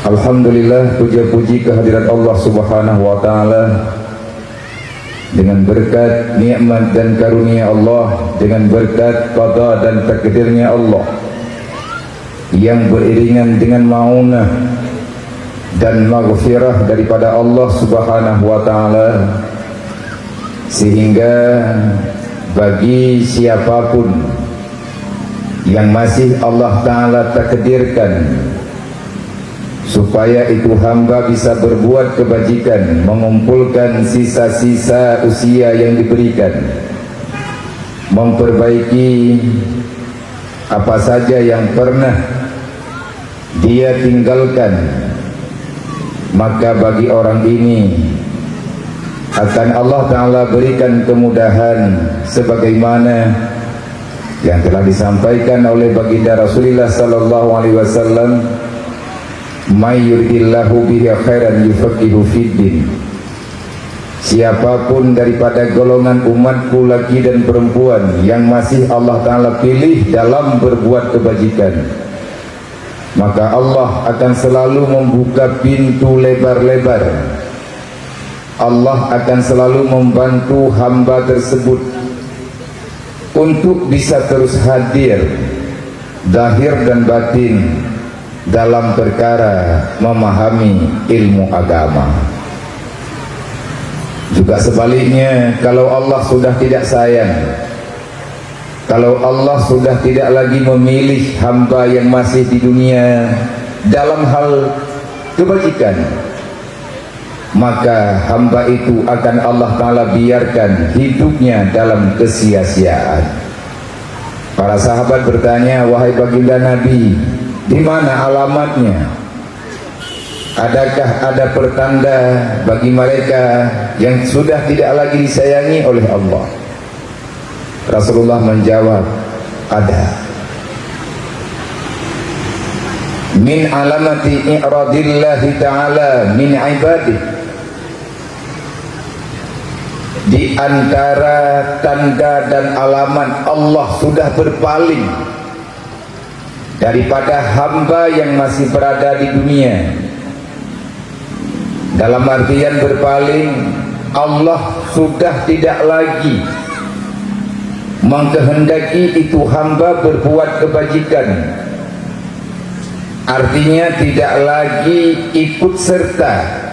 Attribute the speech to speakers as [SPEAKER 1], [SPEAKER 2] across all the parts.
[SPEAKER 1] Alhamdulillah, puja-puji kehadirat Allah Subhanahu wa Ta'ala. Dengan berkat nikmat dan karunia Allah, dengan berkat qada dan takdirnya Allah yang beriringan dengan maunah dan maghfirah daripada Allah Subhanahu wa Ta'ala, sehingga bagi siapapun yang masih Allah Ta'ala takdirkan supaya itu hamba bisa berbuat kebajikan, mengumpulkan sisa-sisa usia yang diberikan, memperbaiki apa saja yang pernah dia tinggalkan, maka bagi orang ini akan Allah Ta'ala berikan kemudahan sebagaimana yang telah disampaikan oleh baginda Rasulullah sallallahu alaihi wasallam, may yuridillahu bihi khairan yufaqihu fiddin. Siapapun daripada golongan umatku laki dan perempuan yang masih Allah Ta'ala pilih dalam berbuat kebajikan, maka Allah akan selalu membuka pintu lebar-lebar. Allah akan selalu membantu hamba tersebut untuk bisa terus hadir zahir dan batin dalam perkara memahami ilmu agama. Juga sebaliknya, kalau Allah sudah tidak sayang, kalau Allah sudah tidak lagi memilih hamba yang masih di dunia dalam hal kebajikan, maka hamba itu akan Allah Ta'ala biarkan hidupnya dalam kesia-siaan. Para sahabat bertanya, wahai baginda Nabi, di mana alamatnya? Adakah ada pertanda bagi mereka yang sudah tidak lagi disayangi oleh Allah? Rasulullah menjawab, ada. Min alamati i'radillahi ta'ala min ibadih. Di antara tanda dan alamat Allah sudah berpaling daripada hamba yang masih berada di dunia. Dalam artian berpaling, Allah sudah tidak lagi mengkehendaki itu hamba berbuat kebajikan. Artinya tidak lagi ikut serta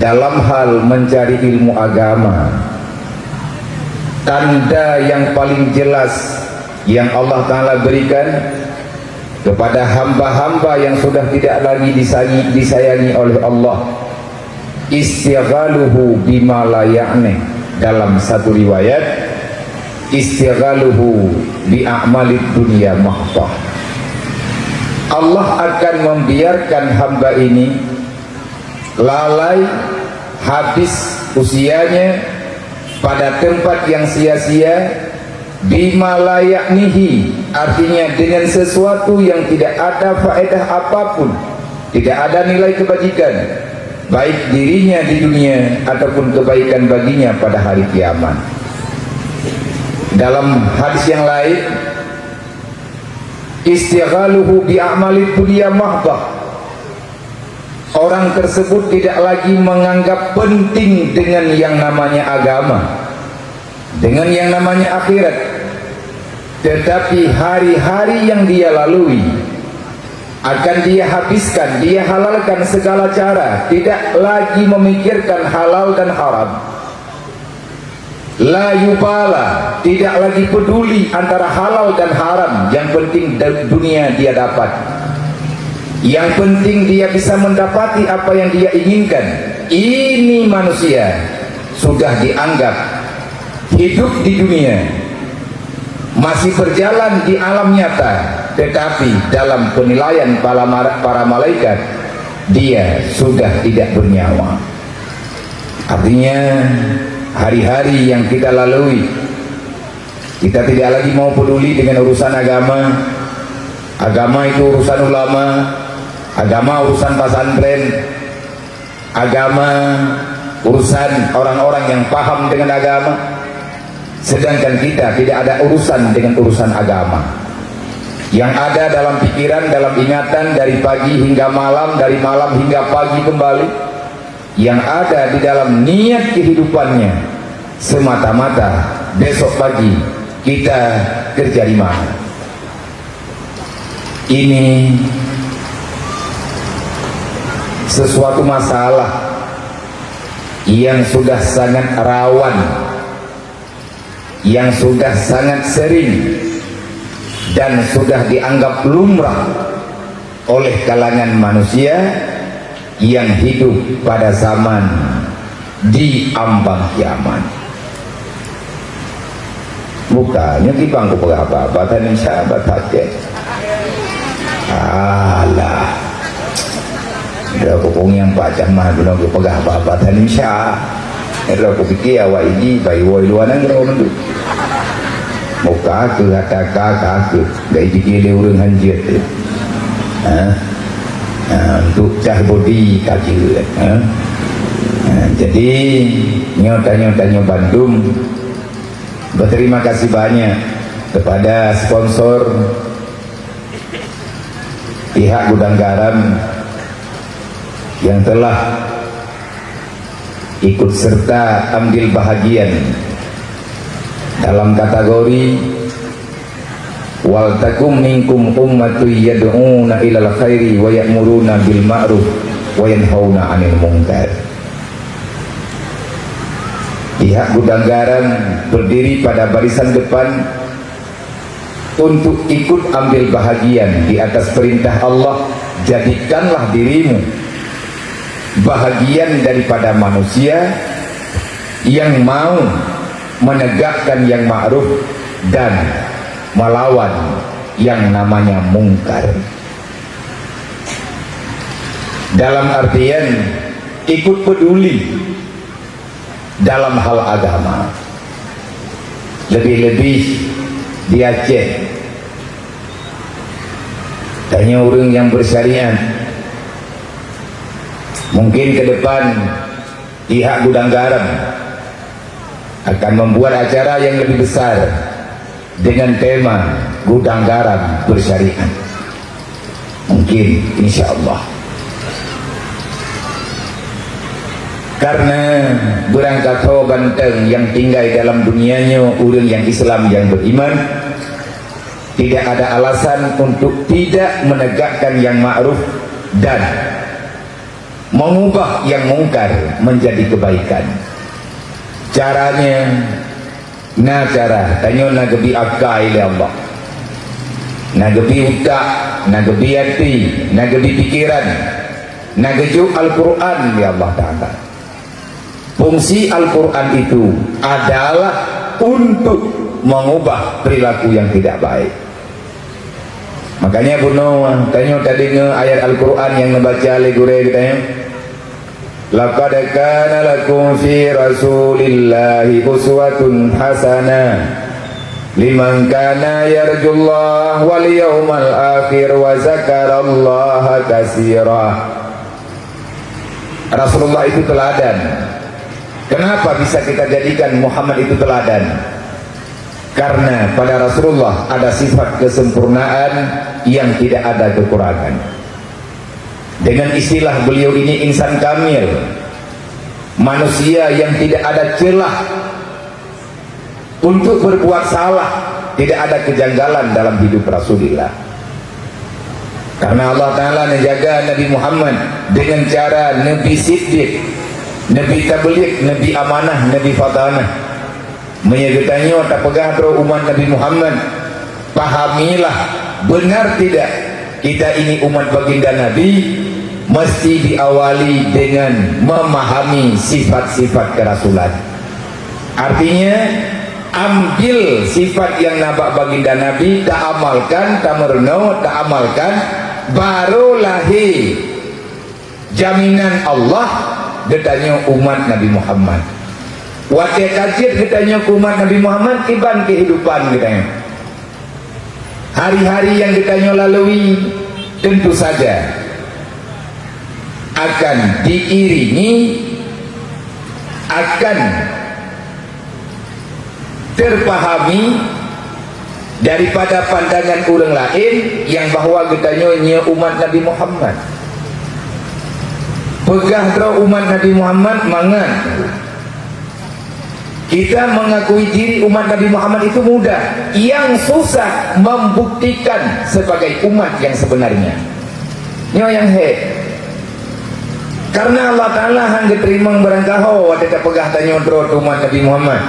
[SPEAKER 1] dalam hal mencari ilmu agama. Tanda yang paling jelas yang Allah Ta'ala berikan kepada hamba-hamba yang sudah tidak lagi disayangi oleh Allah, istighaluhu bima la ya'ni. Dalam satu riwayat, istighaluhu bi a'malid dunya mahdah. Allah akan membiarkan hamba ini lalai, habis usianya pada tempat yang sia-sia, bima la ya'nihi, artinya dengan sesuatu yang tidak ada faedah apapun, tidak ada nilai kebajikan baik dirinya di dunia ataupun kebaikan baginya pada hari kiamat. Dalam hadis yang lain, istighaluhu bi a'malid dunya mahdah, orang tersebut tidak lagi menganggap penting dengan yang namanya agama, dengan yang namanya akhirat, tetapi hari-hari yang dia lalui akan dia habiskan, dia halalkan segala cara, tidak lagi memikirkan halal dan haram. La yubala, tidak lagi peduli antara halal dan haram, yang penting dunia dia dapat, yang penting dia bisa mendapati apa yang dia inginkan. Ini manusia sudah dianggap hidup di dunia, masih berjalan di alam nyata, tetapi dalam penilaian para malaikat dia sudah tidak bernyawa. Artinya hari-hari yang kita lalui, kita tidak lagi mau peduli dengan urusan agama. Agama itu urusan ulama, agama urusan pesantren, agama urusan orang-orang yang paham dengan agama. Sedangkan kita tidak ada urusan dengan urusan agama. yang ada dalam pikiran, dalam ingatan dari pagi hingga malam, dari malam hingga pagi kembali, yang ada di dalam niat kehidupannya semata-mata besok pagi kita kerja di mana. Ini sesuatu masalah yang sudah sangat rawan, yang sudah sangat sering dan sudah dianggap lumrah oleh kalangan manusia yang hidup pada zaman di ambang kiamat. Bukannya di bangku apa-apa dan sahabat hati. Alah, dah pokong yang pacang mah belum pegah apa-apa dan insya. Kalau aku pikir awak ini bayi woi luar negeri orang tu. Muka ke kata ke dari dikili orang hanjir tu. Untuk cah bodi kaki. Jadi nyota-nyota Bandung berterima kasih banyak kepada sponsor pihak Gudang Garam yang telah ikut serta ambil bahagian dalam kategori wal takum minkum ummatu yad'una ilal khairi wa ya'muruna bil ma'ruf wa yanhauna 'anil munkar. Pihak Gudang Garam berdiri pada barisan depan untuk ikut ambil bahagian di atas perintah Allah. Jadikanlah dirimu bahagian daripada manusia yang mau menegakkan yang ma'ruf dan melawan yang namanya mungkar. Dalam artian ikut peduli dalam hal agama. Lebih-lebih di Aceh, tanya orang yang bersyariat. Mungkin ke depan pihak Gudang Garam akan membuat acara yang lebih besar dengan tema Gudang Garam bersyariat. Mungkin insya Allah. Karena berangkat banteng yang tinggal dalam dunianya orang yang Islam yang beriman, tidak ada alasan untuk tidak menegakkan yang ma'ruf dan mengubah yang mungkar menjadi kebaikan. Caranya cara tanya nagebi akai Allah, nagebi utak, nagebi hati, nagebi pikiran, nageju Al-Quran ya Allah Ta'ala. Fungsi Al-Quran itu adalah untuk mengubah perilaku yang tidak baik. Makanya Buno tanya tadi ayat Al-Quran yang membaca legure katanya, laqad kana lakum fi rasulillahi uswatun hasanah liman kana yarjullaha wal yawmal akhir wa zakarallaha katsira. Rasulullah itu teladan. Kenapa bisa kita jadikan Muhammad itu teladan? Karena pada Rasulullah ada sifat kesempurnaan yang tidak ada kekurangan. Dengan istilah beliau ini insan kamil, manusia yang tidak ada celah untuk berbuat salah, tidak ada kejanggalan dalam hidup Rasulullah. Karena Allah Ta'ala menjaga Nabi Muhammad dengan cara Nabi Siddiq, Nabi Tabligh, Nabi Amanah, Nabi Fatanah. Menyegetanya tak pegah umat Nabi Muhammad, pahamilah benar tidak kita ini umat baginda Nabi mesti diawali dengan memahami sifat-sifat kerasulan. Artinya ambil sifat yang nampak baginda Nabi, tak amalkan, tak merenung, tak amalkan, baru lahir jaminan Allah getanya umat Nabi Muhammad. Waktu kajian getanya umat Nabi Muhammad iban kehidupan getanya. Hari-hari yang getanya lalui tentu saja akan diiringi, akan terpahami daripada pandangan orang lain yang bahawa getanya nya umat Nabi Muhammad. Pegah draw umat Nabi Muhammad mangan. Kita mengakui diri umat Nabi Muhammad itu mudah. Yang susah membuktikan sebagai umat yang sebenarnya. Nyo yang karena Allah Ta'ala hang diterima berangkaho wadada pegah tanya draw umat Nabi Muhammad.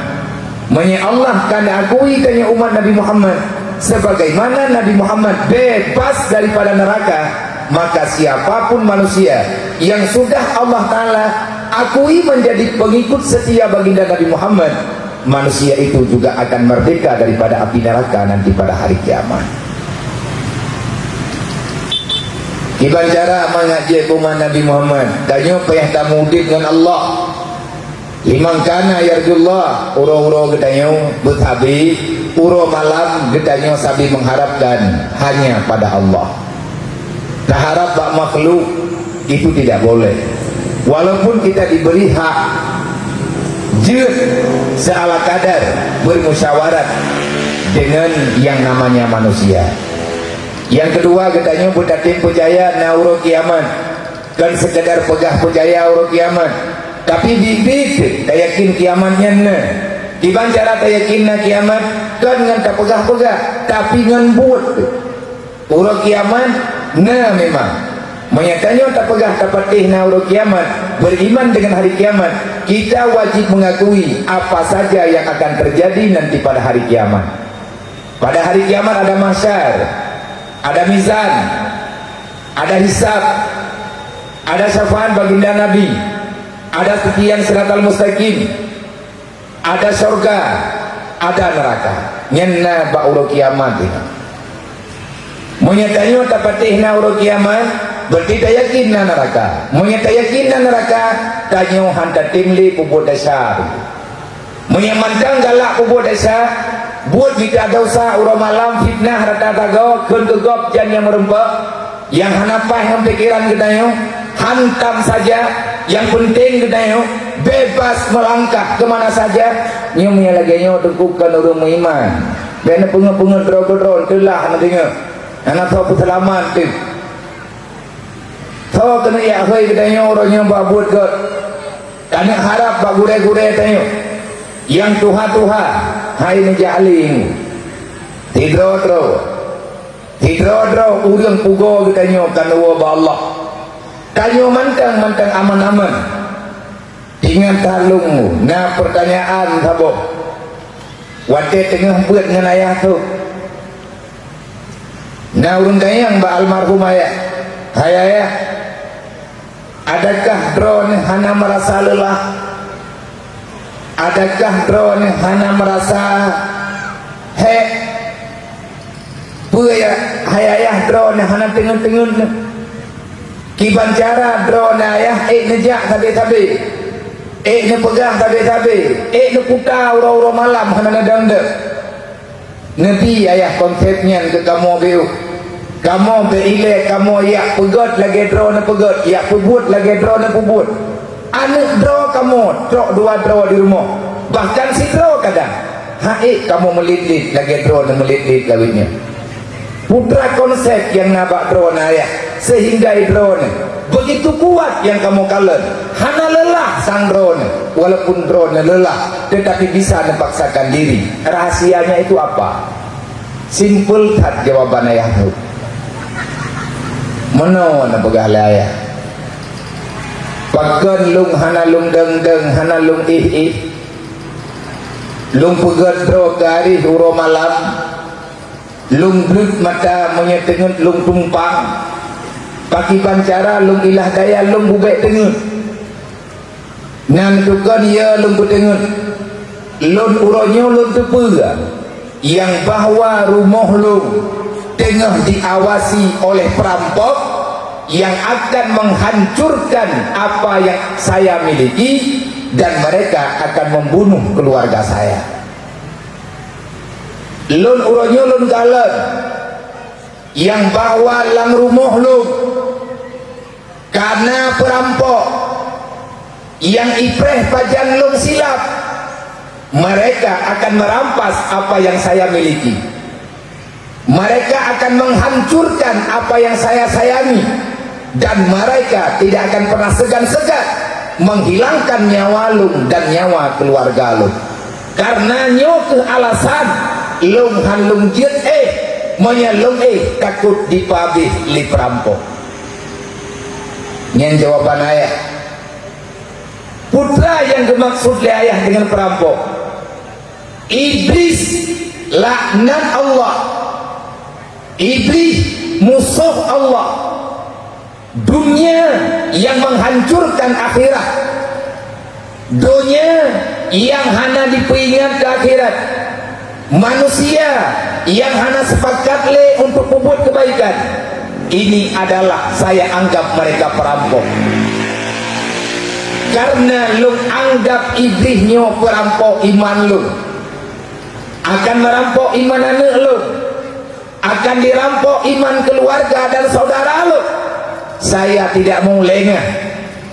[SPEAKER 1] Menya Allah kan akui tanya umat Nabi Muhammad sebagaimana Nabi Muhammad bebas daripada neraka, maka siapapun manusia yang sudah Allah Ta'ala akui menjadi pengikut setia baginda Nabi Muhammad, manusia itu juga akan merdeka daripada api neraka nanti pada hari kiamat. Iban cara mengaji umat Nabi Muhammad tanya payah tamudid dengan Allah. Limang kana yarjullah uro-uro getanya bertabi, uro malam getanya sabi mengharapkan hanya pada Allah. Tak harap bak makhluk itu tidak boleh. Walaupun kita diberi hak jud seala kadar bermusyawarat dengan yang namanya manusia. Yang kedua katanya berdatin pujaya na uro kiamat, kan sekedar pegah pujaya uro kiamat, tapi bibit tak yakin kiamatnya na. Diban cara tak yakin na kiamat kan dengan tak pegah-pegah tapi dengan buat uro kiamat na memang menyatanya tak pegah tak patih na uro kiamat. Beriman dengan hari kiamat, kita wajib mengakui apa saja yang akan terjadi nanti pada hari kiamat. Pada hari kiamat ada mahsyar, ada mizan, ada hisab, ada syafaat baginda Nabi, ada sekian siratal mustaqim, ada surga, ada neraka. Nyenna ba'uro kiamat ini menyatanya tak patih na uro kiamat, berarti tak yakin na neraka. Menyata yakin na neraka tanyo hanta timli pubut dasar, menyamantang galak pubut dasar. Buat kita dosa uro malam fitnah rata tago kun gegop jan yang merempak yang hanapah yang pikiran kita hantam saja, yang penting kita bebas melangkah kemana saja. Nyumnya lagi tengkukan orang beriman dan pengen-pengen drog-drog telah nantinya anak tahu selamat tu tahu kena ya hoi kita orangnya babut ke karena harap bak gure-gure tanya yang tuha-tuha hai menjaling tidro-dro urang pugo kita kana wa Allah kanyo mantang aman-aman dengan talung na pertanyaan sabo wate tengah buat dengan ayah tu na urang kayang ba almarhum ayah hai ayah, adakah drone hana merasa lelah? Adakah drone hana merasa puya hayayah drone hana tengun-tengun kiban cara drone ayah nejak tabe-tabe nepegah tabe-tabe neputar uro-uro malam hana nedang-deng Nabi ayah konsepnya ke kamu biu kamu berile kamu ya pegot lagi drone pegot ya pebut lagi drone pebut anak draw kamu trok dua draw di rumah, bahkan si draw kadang kamu melit-lit lagi draw dan melit-lit kawinnya putra konsep yang nabak draw ayah sehingga draw begitu kuat yang kamu kalah hana lelah sang draw walaupun draw lelah tetapi bisa nepaksakan diri. Rahasianya itu apa? Simple tak jawaban ayah tu mana nak pegah ayah pakan lung hana lung deng-deng hana lung ih lung pegat draw kari uro malam lung blut mata menyetengut lung tumpang paki pancara lung ilah daya lung bubek tengut nan tukan ya lung kutengut lun uronyo lun tepega yang bahwa rumah lung tengah diawasi oleh perampok yang akan menghancurkan apa yang saya miliki dan mereka akan membunuh keluarga saya. Lun uronyo lun galan yang bawa lang rumah lun karena perampok yang ipreh pajan lun silap, mereka akan merampas apa yang saya miliki. Mereka akan menghancurkan apa yang saya sayangi, dan mereka tidak akan pernah segan-segan menghilangkan nyawa lung dan nyawa keluarga lung. Karena nyo ke alasan lung han lung jiet menyelung takut dipabih li perampok. Nyen jawaban ayah, putra yang dimaksud oleh ayah dengan perampok, iblis laknat Allah, iblis musuh Allah, dunia yang menghancurkan akhirat, dunia yang hanya diperingat ke akhirat, manusia yang hanya sepakat untuk membuat kebaikan. Ini adalah saya anggap mereka perampok. Karena lu anggap iblisnya perampok iman lu, akan merampok iman anak lu, akan dirampok iman keluarga dan saudara lu. Saya tidak mau lengah,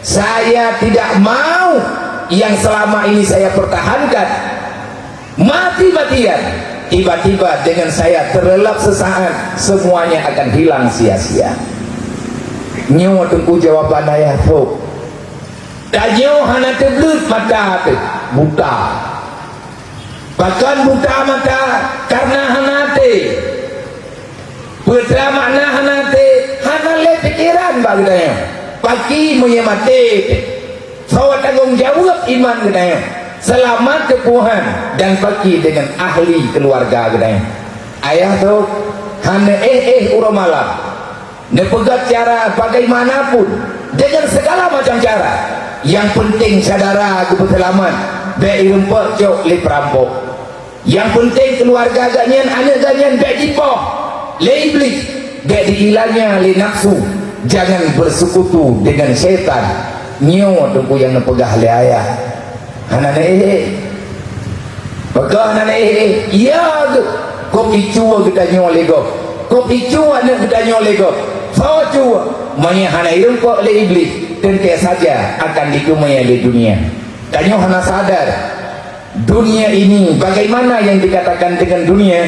[SPEAKER 1] saya tidak mau yang selama ini saya pertahankan mati-matian, tiba-tiba dengan saya terlelap sesaat semuanya akan hilang sia-sia. Nyo tunggu jawaban ayah tu. Dan nyo hana terbelut mata tu, buta. Bahkan buta mata karena hana te. Putra makna hana te, hana le pikiran bagdanya. Pagi menyemati. Sawa tanggung jawab iman gedanya. Selamat kepuhan dan pergi dengan ahli keluarga gedanya. Ayah tu hana urang malam. Nepegat cara bagaimanapun dengan segala macam cara. Yang penting saudara kebetulan baik rumput jok li perampok. Yang penting keluarga ganyan, anak ganyan baik dipoh le iblis, baik dihilangnya li nafsu. Jangan bersekutu dengan setan. Nyo tunggu yang nepegah le ayah. Hanane Baka hanane iya tu. Kopi cua kita nyo lego. Kopi cua nak kita nyo lego. Sawa cua maya hana rumput le iblis. Tentu saja akan dikumai oleh dunia. Kanyo hana sadar dunia ini bagaimana yang dikatakan dengan dunia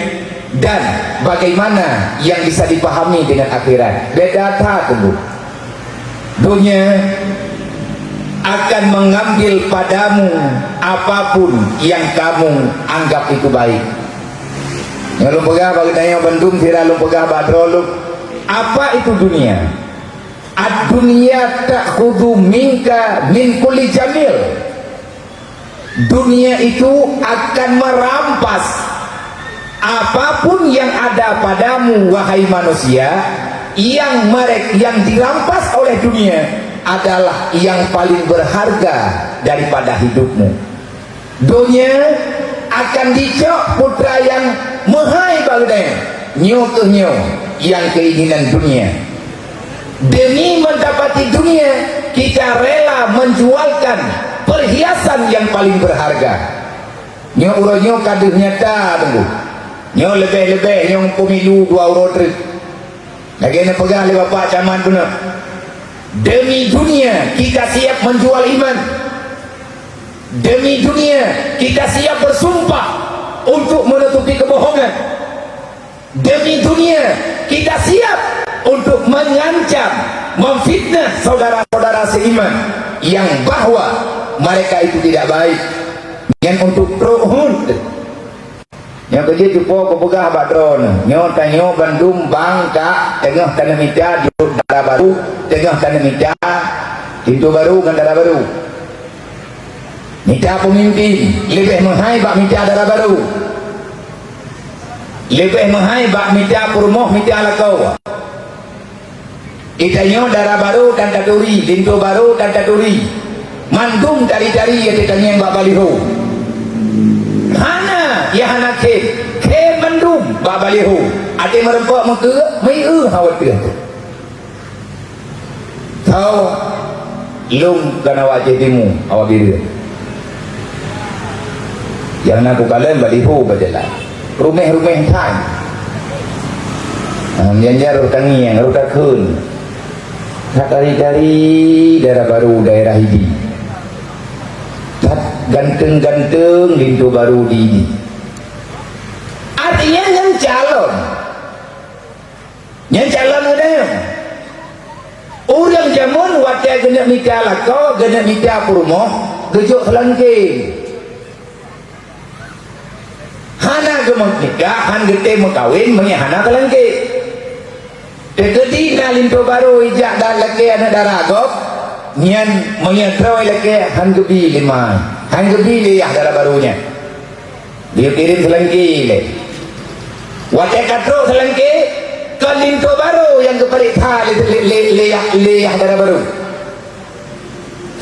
[SPEAKER 1] dan bagaimana yang bisa dipahami dengan akhirat. Beda tak tunggu. Dunia akan mengambil padamu apapun yang kamu anggap itu baik. Yang lu pegah bagi tanya Bandung tira lu pegah badroluk. Apa itu dunia? Ad-dunia ta'khudhu minka min kulli jamil. Dunia itu akan merampas apapun yang ada padamu wahai manusia. Yang dirampas oleh dunia adalah yang paling berharga daripada hidupmu. Dunia akan dicok putra yang mahai bagdanya nyo ke nyo yang keinginan dunia. Demi mendapati dunia kita rela menjualkan perhiasan yang paling berharga. Nyo uronyo kaduh nyata tunggu. Nyo lebih-lebih nyo pemilu 2 euro trip. Lagi nak pegang oleh bapak caman pun. Demi dunia kita siap menjual iman. Demi dunia kita siap bersumpah untuk menutupi kebohongan. Demi dunia kita siap untuk mengancam, memfitnah saudara-saudara seiman yang bahwa mereka itu tidak baik. Yang untuk ruhun yang kerja cupo kepegah badron nyo tanyo Bandung Bangka tengah tanah mita di Darah Baru, tengah tanah mita pintu baru dan Darah Baru. Mita pemimpin lebih menghai bak mita Darah Baru, lebih menghai bak mita Purmoh mita Lakau. Itanyo Darah Baru dan Taturi, pintu baru dan Taturi. Mandum dari ya ditanya yang bak baliho. Hana ya hana ke mandum bak baliho. Ade merempok muka mai hawat dia. Tahu lung kana wajib timu awak diri. Yang nak kalian baliho berjalan. Rumah-rumah tan. Menjar tangi yang ruta kun. Dari Darah Baru daerah ini. Ganteng-ganteng pintu baru di ini. Artinya yang calon yang calon ada orang zaman wadah kena nikah lako kena nikah perumoh gejuk selangking hana gemuk nikah han gete mengkawin hana selangking dekedi nalinto baru ijak dan laki anak daragop nyan menyetroi laki han gebi lima han gebi liyah darah barunya dia kirim selangking le wadah katro selangking kalinto baru yang keperita liyah darah baru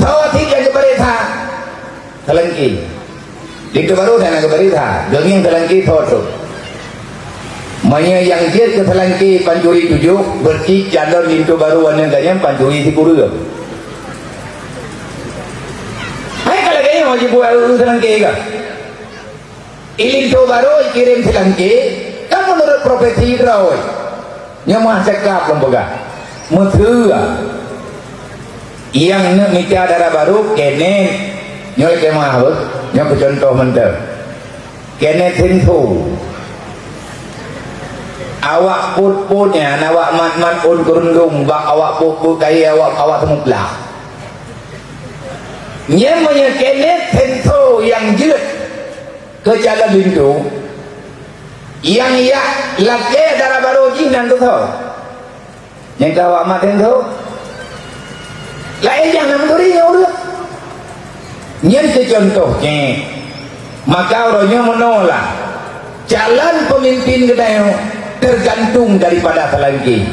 [SPEAKER 1] tawatik yang keperita selangking linto baru dan yang keperita genging selangking thoto maya yang dia ke selangking panjuri tujuh berarti jalur linto baru yang gayam panjuri si kurung hai kalau gayam wajib buat selangking ke ilinto baru kirim selangking kan menurut profesi rawai nyamah cakap lembaga muthua yang nikah darah baru kene nyol kemah apa nyok contoh mentor kene tentu awak put-putnya awak mat-mat un kerundung bak awak put-put kaya awak temuklah nyamanya kene tentu yang jeut ke jalan lindu yang ya laki darah baru jinan tu tahu yang kau amat tu lain jangan memberi ya udah yang contohnya maka orangnya menolak jalan pemimpin kita tergantung daripada selangking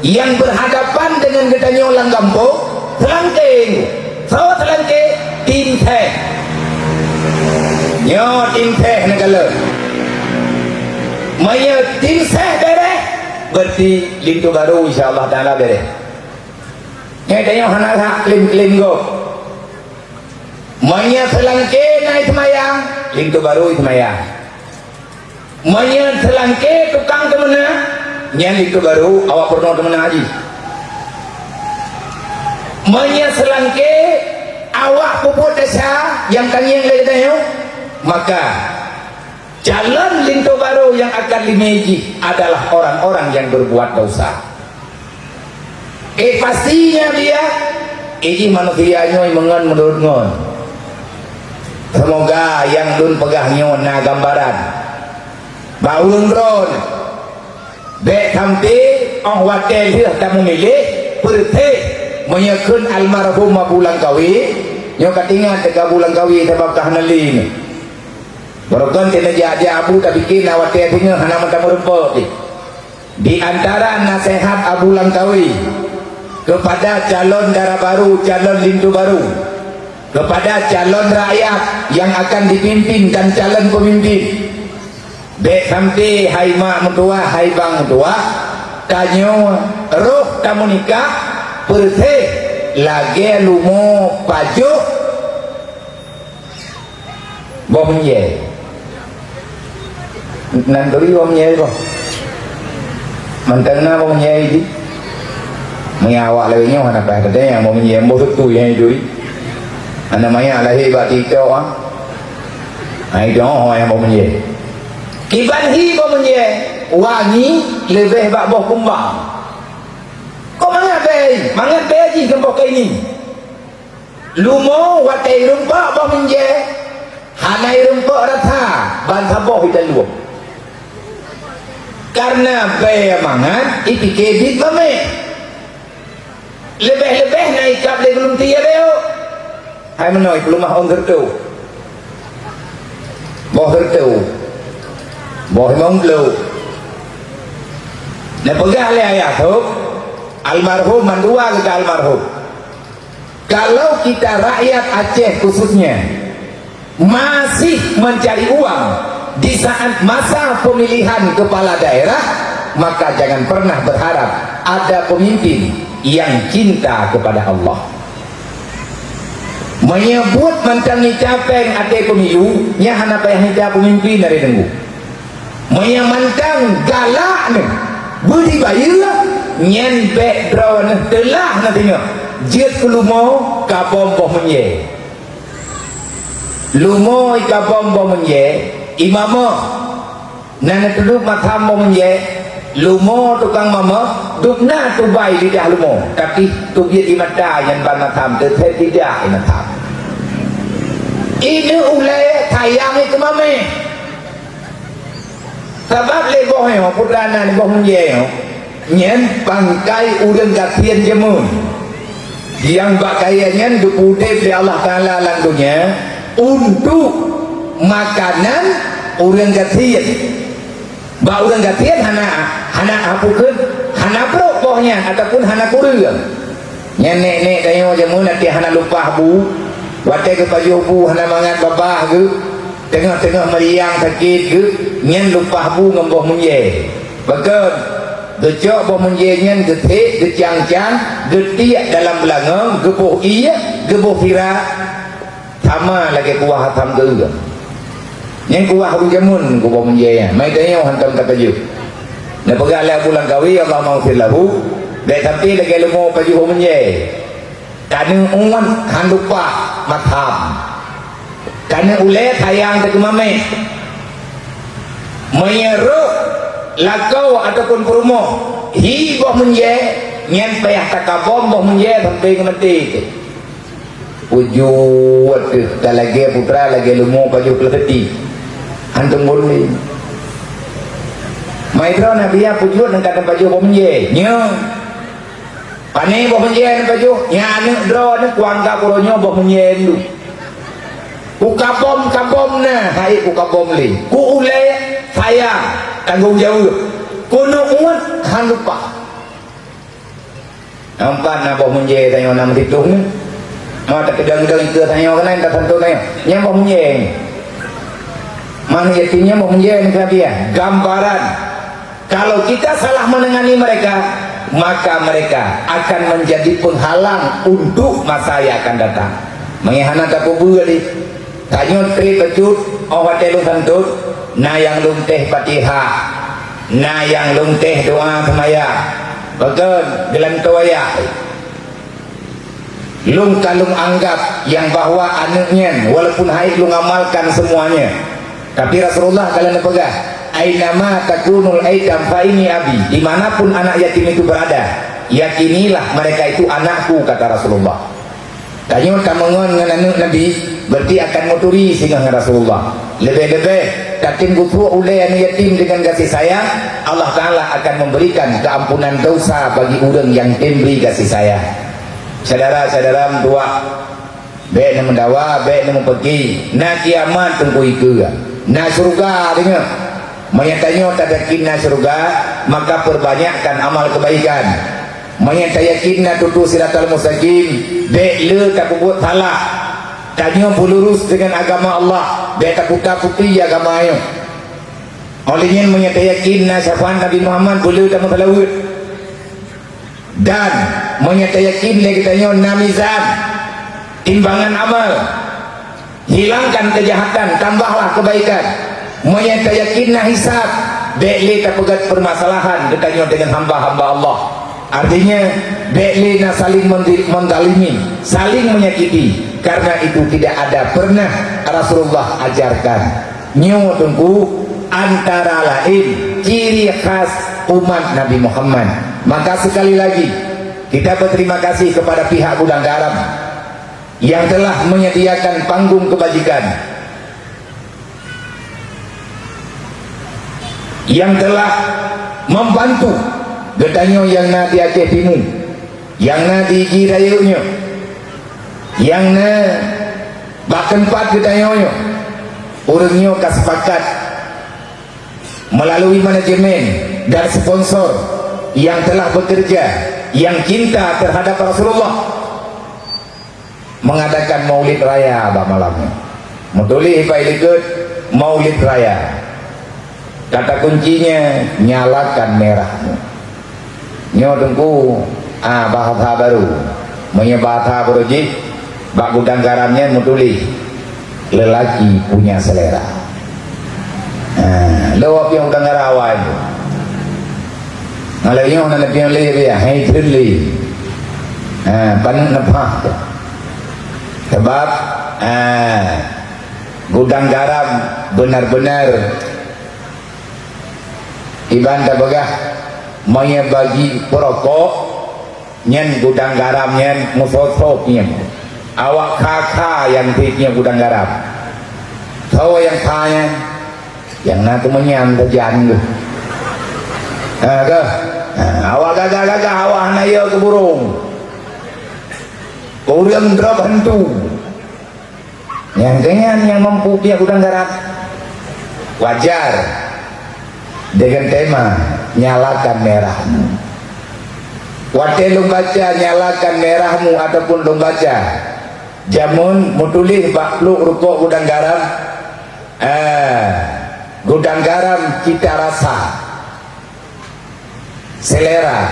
[SPEAKER 1] yang berhadapan dengan kita nyolang kampung selangking so selangking tim teh nyo tim teh negara maya tim seh beres berarti lintu baru insyaAllah ta'ala beres yang tanya hana hak klim-klim go maya selangke naik semayang lintu baru semayang maya selangke tukang temena yang lintu baru awak pernah temena haji maya selangke awak puput desa yang kanyang lagi tanya maka jalan lintu baru yang akan dimeji adalah orang-orang yang berbuat dosa. Pastinya dia ini manusianya mengen menurut ngon. Semoga yang dun pegahnya na gambaran. Baulun ron. Bek sampai orang watel dia tak memilih perte menyekun almarhum bulan kawi. Nyo katingan teka bulan kawi sebab kahnali ni. Barokah kena jadi abu tak bikin awak tiapnya hana mentang merumput di antara nasihat Abu Langkawi kepada calon darah baru, calon lintu baru, kepada calon rakyat yang akan dipimpin dan calon pemimpin. Bek sampai hai mak mentua, hai bang mentua, tanyo roh kamu nikah, perse lagi lumo pajuk, bomye. Nanti bom nyai kok, mantan na bom nyai di, mengawak lagi nyawa nak kata yang bom nyai bom tu yang itu, anda maya lahir bati kau ah, ai doh yang bom nyai, kiban hi bom nyai, wangi lebih bak boh kumbang, kau mangat bay ji kembok ini, lumo watai rumpak bom nyai, hanai rumpak rata, bantah boh kita luang. Karena bayar mangan itu kebit mame lebih-lebih naik kap le belum tiap beo hai menoi belum mahon tertu boh tertu boh mong lu ne pegah le ayat tu almarhum mandua ke almarhum kalau kita rakyat Aceh khususnya masih mencari uang di saat masa pemilihan kepala daerah, maka jangan pernah berharap ada pemimpin yang cinta kepada Allah. Menyebut mantan capeng ada pemilu, nya hana payah hita pemimpin dari nunggu. Menyamantang galak ni, budi bayar, nyen background telah nantinya. Jet kelumo kapom boh menye, lumo kapom boh menye. Imamah nana duduk matham menye lumo tukang mama dukna tu bai lidah lumo tapi tu biar imada yang bana tham tetap tidak ina tham ini ulai tayang itu mame sebab leboh yo putrana ni boh ye yo nyen pangkai urang gatien jemun yang bakaiannya dipudep di Allah Ta'ala langdunya untuk makanan urang gatien ba urang gatien hana apukeun hana prokohnya ataupun hana kurang nyenek-nek dayo jemun nanti hana lupa bu wate ke baju bu hana mangat babah ke tengah-tengah meriang sakit ke nyen lupa bu ngemboh munye bagus gecok boh menjenyen getik gecang-cang getiak dalam belanga gebuh iya gebuh kira sama lagi kuah hatam ke yang kuah rujamun kuah menjenyen mai tanya hantam kata je na pegala bulan kawi Allah maghfir lahu dai tapi lagi lemo baju boh menjenyen kana uwan han lupa matam kana ule tayang te mame menyeru lakau ataupun perumoh hi boh menje nyen payah takabom boh menje sampai mati ujud dah lagi putra lagi lumo baju peleti antum boleh maitro nabi ya pujud dengan kata baju boh menje nya pane boh menje baju nya anu dro anu kuangga puronyo boh menje dulu ku kabom na hai ku kabom li ku ule sayang tanggung jawab kuno uat han lupa nampak na boh menje tayo nam hitung mau tak kedang-kedang ke tayo kan tak tentu tayo nya boh menje mana yatimnya boh menje ni dia gambaran kalau kita salah menengani mereka maka mereka akan menjadi penghalang untuk masa yang akan datang mengihana tapu beli tanyo tri pecut awat telu santut na yang lung teh Fatihah na yang lung teh doa semaya betul gelan toya lung kalung anggap yang bahwa anaknya walaupun haid lung amalkan semuanya tapi Rasulullah kalian pegang ainama takunul aitam fa ini abi dimanapun anak yatim itu berada yakinilah mereka itu anakku kata Rasulullah tanyo kamongon dengan anak Nabi berarti akan moturi sehingga Rasulullah lebih-lebih katin gutu oleh anu yatim dengan kasih sayang Allah Ta'ala akan memberikan keampunan dosa bagi orang yang memberi kasih sayang saudara-saudara dua baik nak mendawa baik nak pergi nak kiamat tunggu itu nak surga dengar menyatanya tak yakin nak surga maka perbanyakkan amal kebaikan menyata yakin nak tutu siratal mustaqim baik le tak buat salah tanya lurus dengan agama Allah dia tak putar-putri agama ayo olehnya menyata yakin syafaat Nabi Muhammad boleh tak melawat dan menyata yakin dia katanya namizan timbangan amal hilangkan kejahatan tambahlah kebaikan menyata yakin hisab dia tak pegat permasalahan katanya dengan hamba-hamba Allah artinya dia saling mendalimi saling menyakiti karena itu tidak ada pernah Rasulullah ajarkan nyo tunggu antara lain ciri khas umat Nabi Muhammad maka sekali lagi kita berterima kasih kepada pihak Gudang Garam yang telah menyediakan panggung kebajikan yang telah membantu getanyo yang na di Aceh Timur yang na di Girayunya yang na bahkan empat getanyo orangnya kesepakat melalui manajemen dan sponsor yang telah bekerja yang cinta terhadap Rasulullah mengadakan maulid raya malamnya mutuli ikut maulid raya kata kuncinya nyalakan merahmu nyo tunggu bahasa baru menyebata berujik bak Gudang Garamnya mutuli lelaki punya selera lewap yang Gudang Garawan ngalayong na nabiang liya hay trili panang napah sebab Gudang Garam benar-benar Iban dah begah maya bagi perokok nyen gudang garam nyen musosok nyen awak kakak yang tiknya gudang garam tahu yang tanya yang nak menyam terjan tu awak gagah-gagah awak naya ke burung orang drop hantu yang dengan yang mampu dia gudang garam wajar dengan tema nyalakan merahmu. Wate lu baca nyalakan merahmu ataupun lu baca jamun mutulih bakluk rukuk gudang garam gudang garam kita rasa selera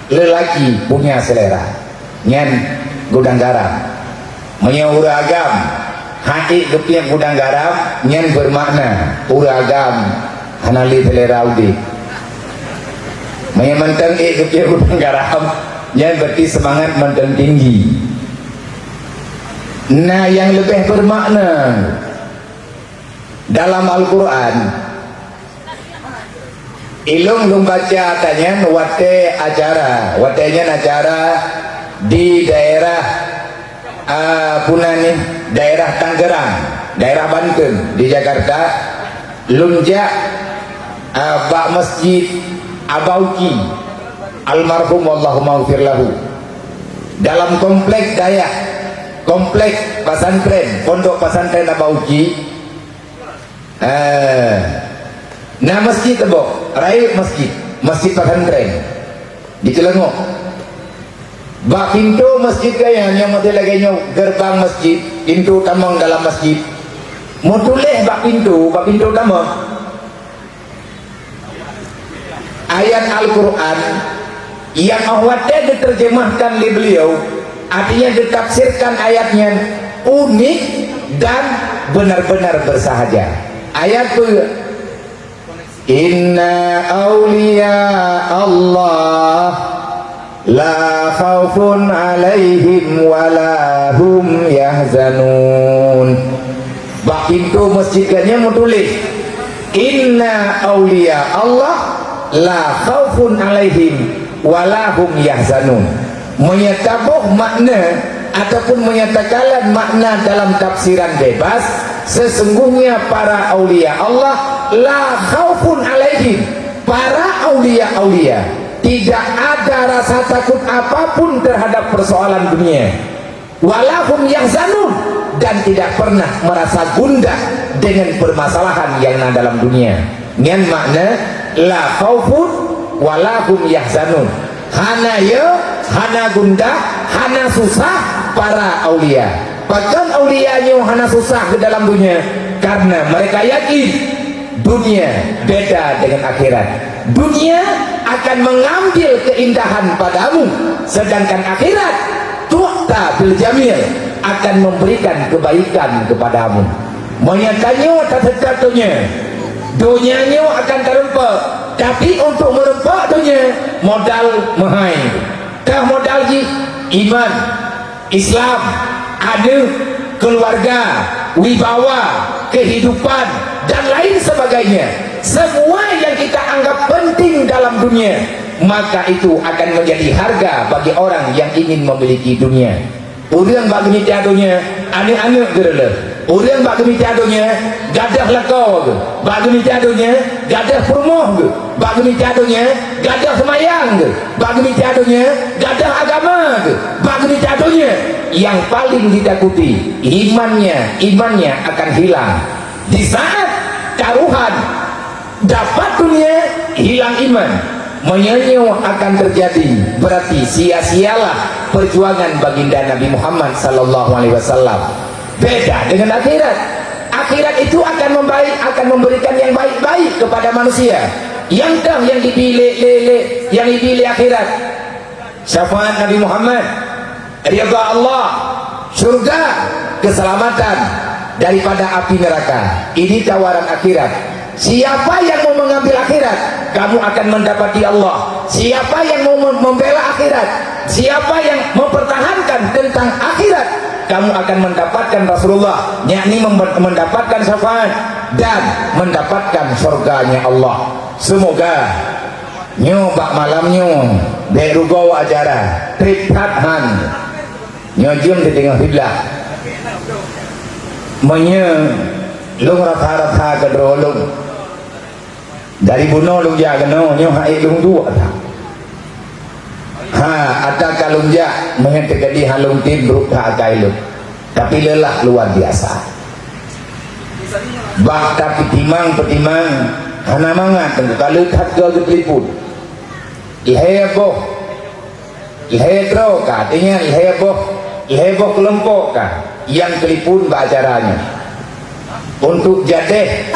[SPEAKER 1] lelaki punya selera nyen gudang garam menyuragam hati kepiak gudang garam nyen bermakna uragam hanali selera udi menyemantang kepiak gudang garam nyen berarti semangat mentang tinggi. Nah yang lebih bermakna dalam Al-Quran ilung baca tanya watenya acara di daerah punani daerah Tangerang daerah Banten di Jakarta lunjak bak masjid Abauki almarhum Allahumma ufir lahu dalam komplek Dayak komplek pesantren pondok pesantren Abauki nah masjid tebok raih masjid pesantren di Celengok bak pintu masjid kaya yang mati lagi gerbang masjid pintu tamang dalam masjid mutuleh bak pintu tamang ayat Al-Quran yang awatnya diterjemahkan di beliau artinya ditafsirkan ayatnya unik dan benar-benar bersahaja. Ayat itu inna awliya Allah la khawfun alaihim walahum yahzanun. Bakintu masjidnya mutulis inna awliya Allah la khawfun alaihim walahum yahzanun, menyatabuh makna ataupun menyatakan makna dalam tafsiran bebas sesungguhnya para aulia Allah la khaufun alaihim, para aulia tidak ada rasa takut apapun terhadap persoalan dunia, walahum yahzanun, dan tidak pernah merasa gundah dengan permasalahan yang ada dalam dunia. Dengan makna la khaufun walahum yahzanun, hana ya hana gundah hana susah para aulia. Bahkan aulianya hana susah ke dalam dunia karena mereka yakin dunia beda dengan akhirat. Dunia akan mengambil keindahan padamu, sedangkan akhirat tu'ta bil jamil akan memberikan kebaikan kepadamu. Menyatanya satu-satunya dunianya akan terlupa, tapi untuk merempak dunia modal mahal. Kah modal iman, Islam, ada keluarga, wibawa, kehidupan dan lain sebagainya. Semua yang kita anggap penting dalam dunia, maka itu akan menjadi harga bagi orang yang ingin memiliki dunia. Orang bagi dunia anak-anak gerela, orang bagi dunia gadah lekau, bagi dunia gadah permoh, bagi dunia gadah semayang, bagi dunia gadah agama, bagi dunia yang paling ditakuti imannya akan hilang. Di saat taruhan dapat dunia hilang iman, menyanyi akan terjadi, berarti sia-sialah perjuangan baginda Nabi Muhammad sallallahu alaihi wasallam. Beda dengan akhirat. Akhirat itu akan memberikan yang baik-baik kepada manusia. Yang dipilih akhirat. Syafaat Nabi Muhammad, ridha Allah, surga, keselamatan daripada api neraka. Ini tawaran akhirat. Siapa yang mau mengambil akhirat, kamu akan mendapati Allah. Siapa yang mau membela akhirat, siapa yang mempertahankan tentang akhirat, kamu akan mendapatkan Rasulullah, yakni mendapatkan syafaat dan mendapatkan surganya Allah. Semoga nyoba malamnya berugo acara trip han nyojum di tengah hiblah menye lung rata-rata ke drolung dari buno lung ja keno nyo hai lung dua ada kalung ja mengenai di halung tim berupa akai lu tapi lelah luar biasa bak tapi petimang hana mangat kalau kat ke peliput iheboh ihedro katanya iheboh kelompok kah yang kelipun acaranya untuk jadeh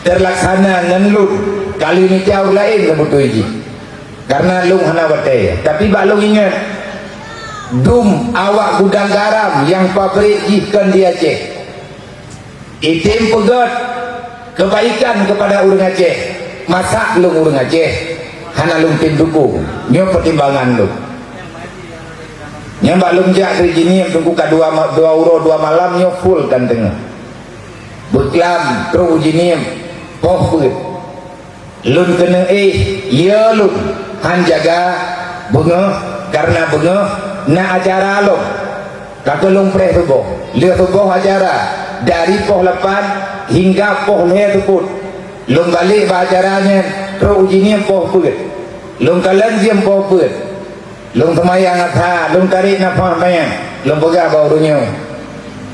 [SPEAKER 1] terlaksana ngenlut kali ini jauh lain kebutuh ini karena lung hana wate tapi balung ingat dum awak gudang garam yang pabrik ikan di Aceh itim pegat kebaikan kepada orang Aceh masak lung orang Aceh hana lung tim dukung nyo pertimbangan lung nyambak lung jak dari gini tunggu ka dua malam nyo full kan tengah beklam terus gini poh put lun kena ya lun han jaga bunga karena bunga na acara lo kata lung pre subuh lihat subuh acara dari poh lepan hingga poh le tuput lung balik acaranya terus gini poh put lung kalian diam poh put lung semayang atha lung tarik nafas mayang lung pegah bau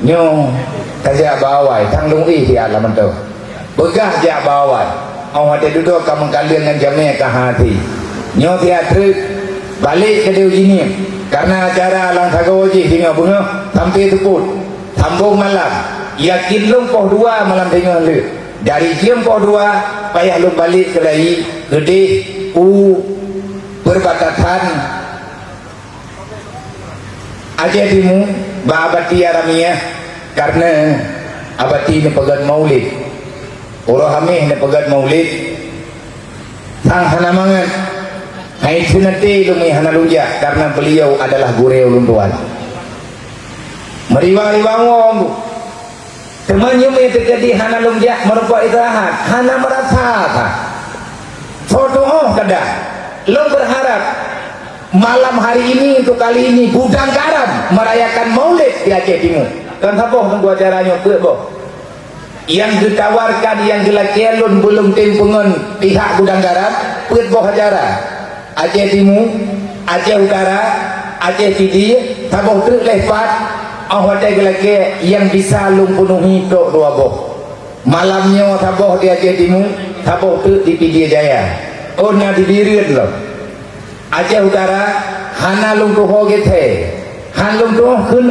[SPEAKER 1] nyo kajak bawai tang lung di alaman tu pegah jak bawai awak ada duduk kamu kalian dengan jamnya ke hati nyo teatrik balik ke dia gini karena acara alang tagawaji hingga bunga sampai tuput sambung malam yakin lung poh dua malam tengah lu dari jam poh dua payah lung balik ke lagi gede berbatasan Aceh Timur abati aramiyah karena abati ni pegat maulid orang hamih ni pegat maulid sang hana mangan hai sunati lumi hana lunja karena beliau adalah gureu lunduan meriwang-riwang wong temannya yang terjadi hana lunja merupakan istirahat hana merasa foto kada lo berharap malam hari ini untuk kali ini gudang garam merayakan maulid di Aceh Timur kan saboh tunggu acaranya boh yang ditawarkan yang dilakian belum timpungan pihak gudang garam put boh acara Aceh Timur Aceh Utara Aceh Sidi saboh truk lepat hotel gelake yang bisa lung penuhi tok dua boh malamnya saboh di Aceh Timur saboh truk di Pidi Jaya nya didirian loh Aceh Utara hana lung tuho gethe han lung tuho khun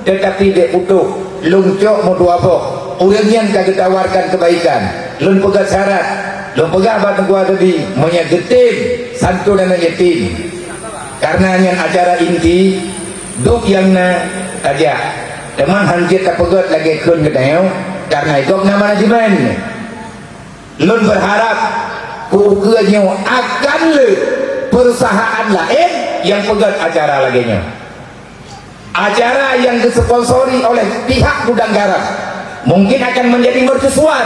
[SPEAKER 1] tetapi dia utuh lung cok mau dua boh orang yang kagak tawarkan kebaikan lung pegat syarat lung pegat batang gua tadi maunya getim santun dan yatim karena yang acara inti duk yang na aja teman hanjit tak pegat lagi khun ketemu karena itu nama manajemen lung berharap kuukanya akan le perusahaan lain yang pegat acara laginya acara yang disponsori oleh pihak gudang garam mungkin akan menjadi mercusuar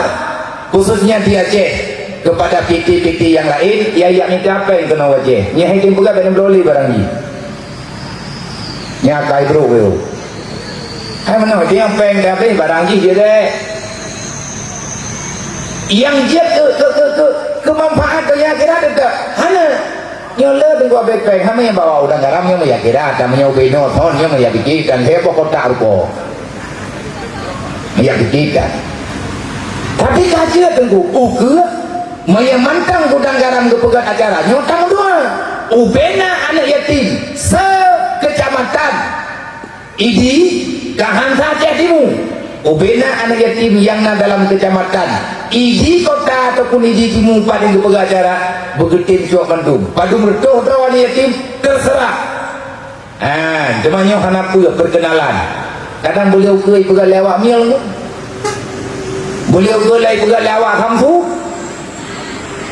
[SPEAKER 1] khususnya di Aceh kepada PT-PT yang lain ya yakni apa yang kena wajah nyai tim pegat dan broli barang ni nyakai bro hai mana dia peng dapat barang ni je deh yang dia kemanfaat dia kira dekat hana nyola dengan bepeng hama yang bawa udang garam yang maya kira dan maya ubeno ton yang maya bikikan hebo kota ruko maya bikikan tapi kajian tunggu uke maya mantang udang garam ke pegat acara nyotang dua ubena anak yatim sekecamatan idi kahan saja timu ubena anak yatim yang dalam kecamatan idi kota ataupun idi timu pada ke pegat acara begitu cuak bandung padung retuh rawan yatim terserah temannya hanapu perkenalan kadang beliau ke pegat lewat mil beliau ke lai pegat lewat kampu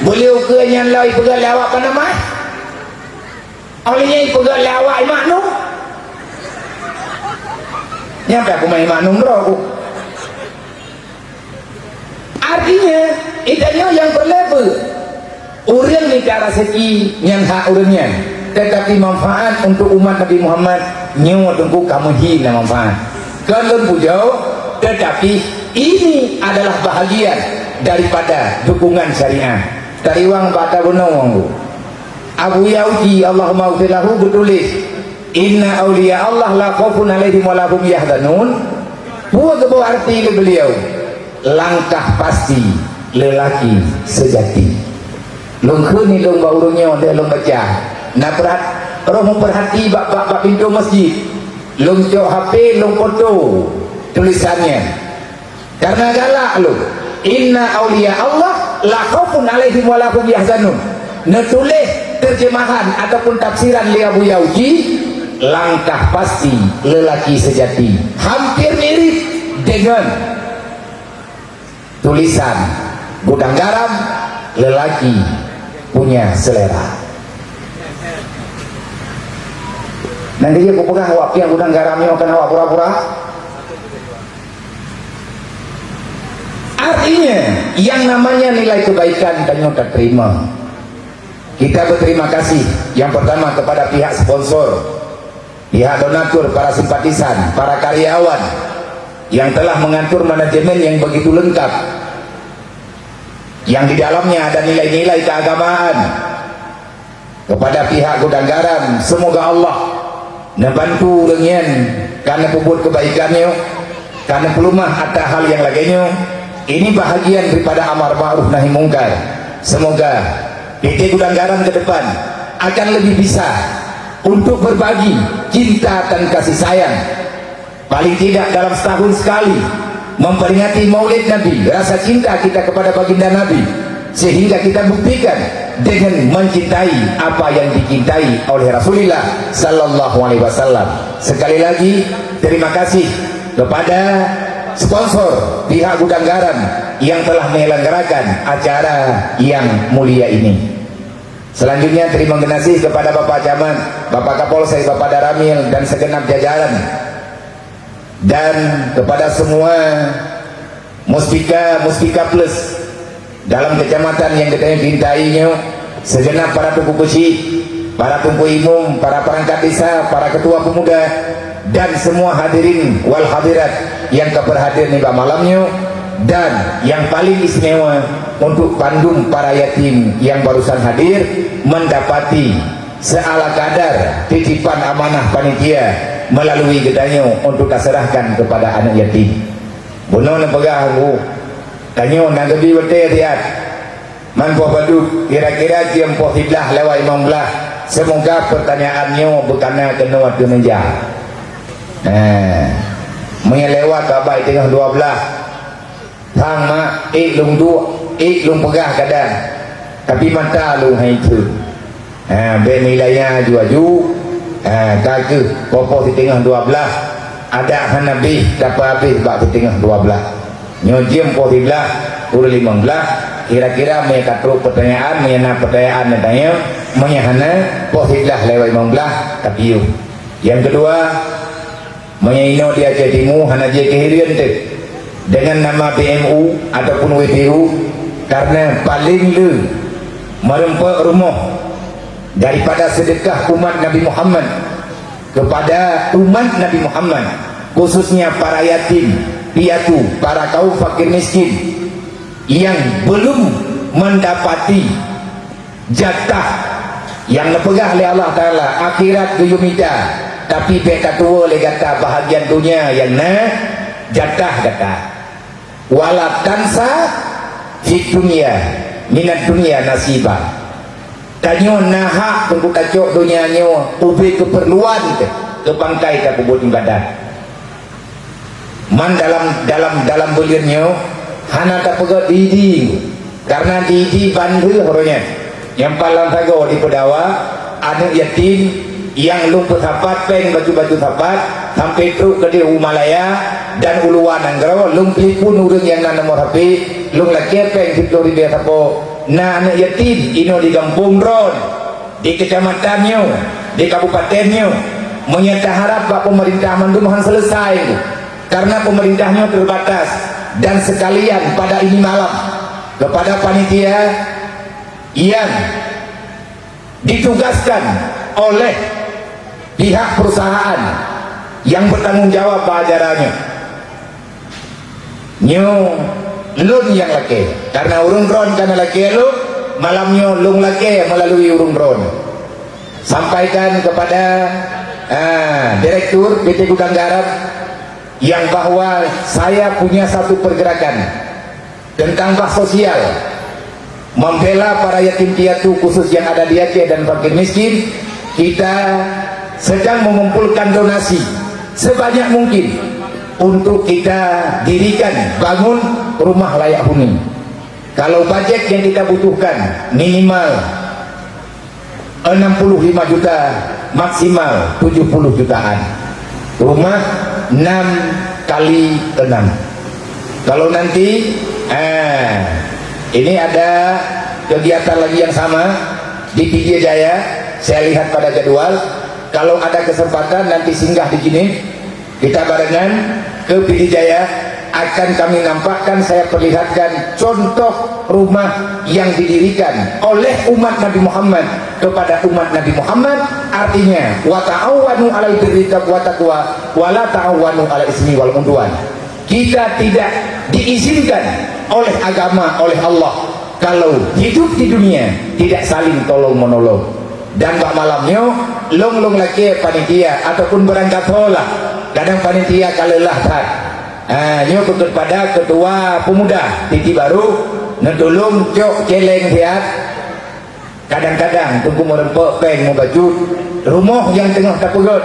[SPEAKER 1] beliau ke nyan lai pegat lewat panamah olehnya pegat lewat maknu nyampe aku main manung aku. Artinya idanya yang berlevel urang ni cara segi yang hak urangnya, tetapi manfaat untuk umat Nabi Muhammad nyawa tunggu kamu hilang manfaat kalau bujau, tetapi ini adalah bahagian daripada dukungan syariah. Tariwang bata benong Abu Yauji Allahumma ufirlahu bertulis inna awliya Allah la khawfun alaihim wa lahum yahzanun. Buat arti beliau langkah pasti lelaki sejati. Lungku ni lung baurunyo dia lung baca. Nak roh memperhati bab pintu masjid. Lung cok HP, lung foto tulisannya. Karena galak lu. Inna awliya Allah la khaufun alaihim wa lahum yahzanun. Netulis terjemahan ataupun tafsiran li Abu Yauji, langkah pasti lelaki sejati. Hampir mirip dengan tulisan gudang garam, lelaki punya selera. Nanti dia pegang awak yang gudang garamnya akan awak pura-pura. Artinya yang namanya nilai kebaikan dan kita terima. Kita berterima kasih yang pertama kepada pihak sponsor, pihak donatur, para simpatisan, para karyawan yang telah mengatur manajemen yang begitu lengkap, yang di dalamnya ada nilai-nilai keagamaan. Kepada pihak gudang garam, semoga Allah membantu dengan karena puput kebaikannya, karena pelumah atau hal yang lainnya. Ini bahagian daripada amar ma'ruf nahi mungkar. Semoga PT Gudang Garam ke depan akan lebih bisa untuk berbagi cinta dan kasih sayang, paling tidak dalam setahun sekali memperingati Maulid Nabi, rasa cinta kita kepada baginda Nabi, sehingga kita buktikan dengan mencintai apa yang dicintai oleh Rasulullah sallallahu alaihi wasallam. Sekali lagi terima kasih kepada sponsor pihak Gudang Garam yang telah menyelenggarakan acara yang mulia ini. Selanjutnya terima kasih kepada Bapak Camat, Bapak Kapolsek, Bapak Daramil dan segenap jajaran, dan kepada semua Muspika Plus dalam kecamatan yang kita cintainya, segenap para tumpu besi, para tumpu imum, para perangkat desa, para ketua pemuda, dan semua hadirin wal hadirat yang keberhadir nih malamnya. Dan yang paling istimewa untuk Bandung para yatim yang barusan hadir mendapati seala kadar titipan amanah panitia melalui gedanya untuk diserahkan kepada anak yatim. Bono na pegah aku tanyo nagabi wate riat man po baduk kira-kira jam po hiblah lewat imam belah. Semoga pertanyaannya berkena kena waktu meja. Menyelewat babai tengah 12 thang mak lung dua lung pegah kadang tapi mata lung hai tu be nilainya ju kage popo di tengah 12 ada hanabi dapat habis bak di tengah 12 nyojim po hiblah ur 15 kira-kira mereka teruk pertanyaan menyana pertanyaan tanya menyahana po hiblah lewat 15 tapi yang kedua menyaino dia jadimu hana dia kehirian tu dengan nama BMU ataupun WPU, karena paling le merempak rumah daripada sedekah umat Nabi Muhammad kepada umat Nabi Muhammad, khususnya para yatim piatu, para kaum fakir miskin yang belum mendapati jatah yang dipegah oleh Allah Ta'ala akhirat guyumita, tapi beka tua oleh kata bahagian dunia yang jatah kata wala tansa fi dunia minat dunia nasibah. Tanyo nahak tunggu kacok dunianya ubi keperluan ke bangkai tak kubut badan man dalam bulannya hana tak pegat didi, karena didi bandu horonya yang palang tago di pedawa anak yatim yang lumpur sapat peng baju-baju sapat sampai truk ke di Himalaya dan uluan anggro lung pun urang yang na nomor HP lung laki peng di Florida sapo na anak yatim ino di kampung Ron di kecamatannya di kabupatennya menyata harap bak pemerintah mandumahan selesai karena pemerintahnya terbatas. Dan sekalian pada ini malam kepada panitia yang ditugaskan oleh pihak perusahaan yang bertanggung jawab acaranya nyo lun yang laki, karena urung drone karena laki lu malamnya lung laki melalui urung drone, sampaikan kepada Direktur PT Gudang Garam yang bahwa saya punya satu pergerakan tentang bak sosial membela para yatim piatu khusus yang ada di Aceh dan fakir miskin. Kita sedang mengumpulkan donasi sebanyak mungkin untuk kita dirikan bangun rumah layak huni. Kalau budget yang kita butuhkan minimal 65 juta, maksimal 70 jutaan. Rumah 6 kali 6. Kalau nanti ini ada kegiatan lagi yang sama di Pidijaya Jaya, saya lihat pada jadwal. Kalau ada kesempatan nanti singgah di sini, kita barengan ke Pidijaya, akan kami nampakkan, saya perlihatkan contoh rumah yang didirikan oleh umat Nabi Muhammad kepada umat Nabi Muhammad. Artinya wa ta'awanu 'alal birri wa taqwa wa la ta'awanu 'alal ismi wal udwan. Kita tidak diizinkan oleh agama, oleh Allah, kalau hidup di dunia tidak saling tolong menolong. Dan bak malamnya long laki panitia ataupun berangkat hola, kadang panitia kalelah tak nyo kepada ketua pemuda Titi Baru netulung cok celeng hiat, kadang-kadang tunggu merempek peng mau baju rumah yang tengah tapegot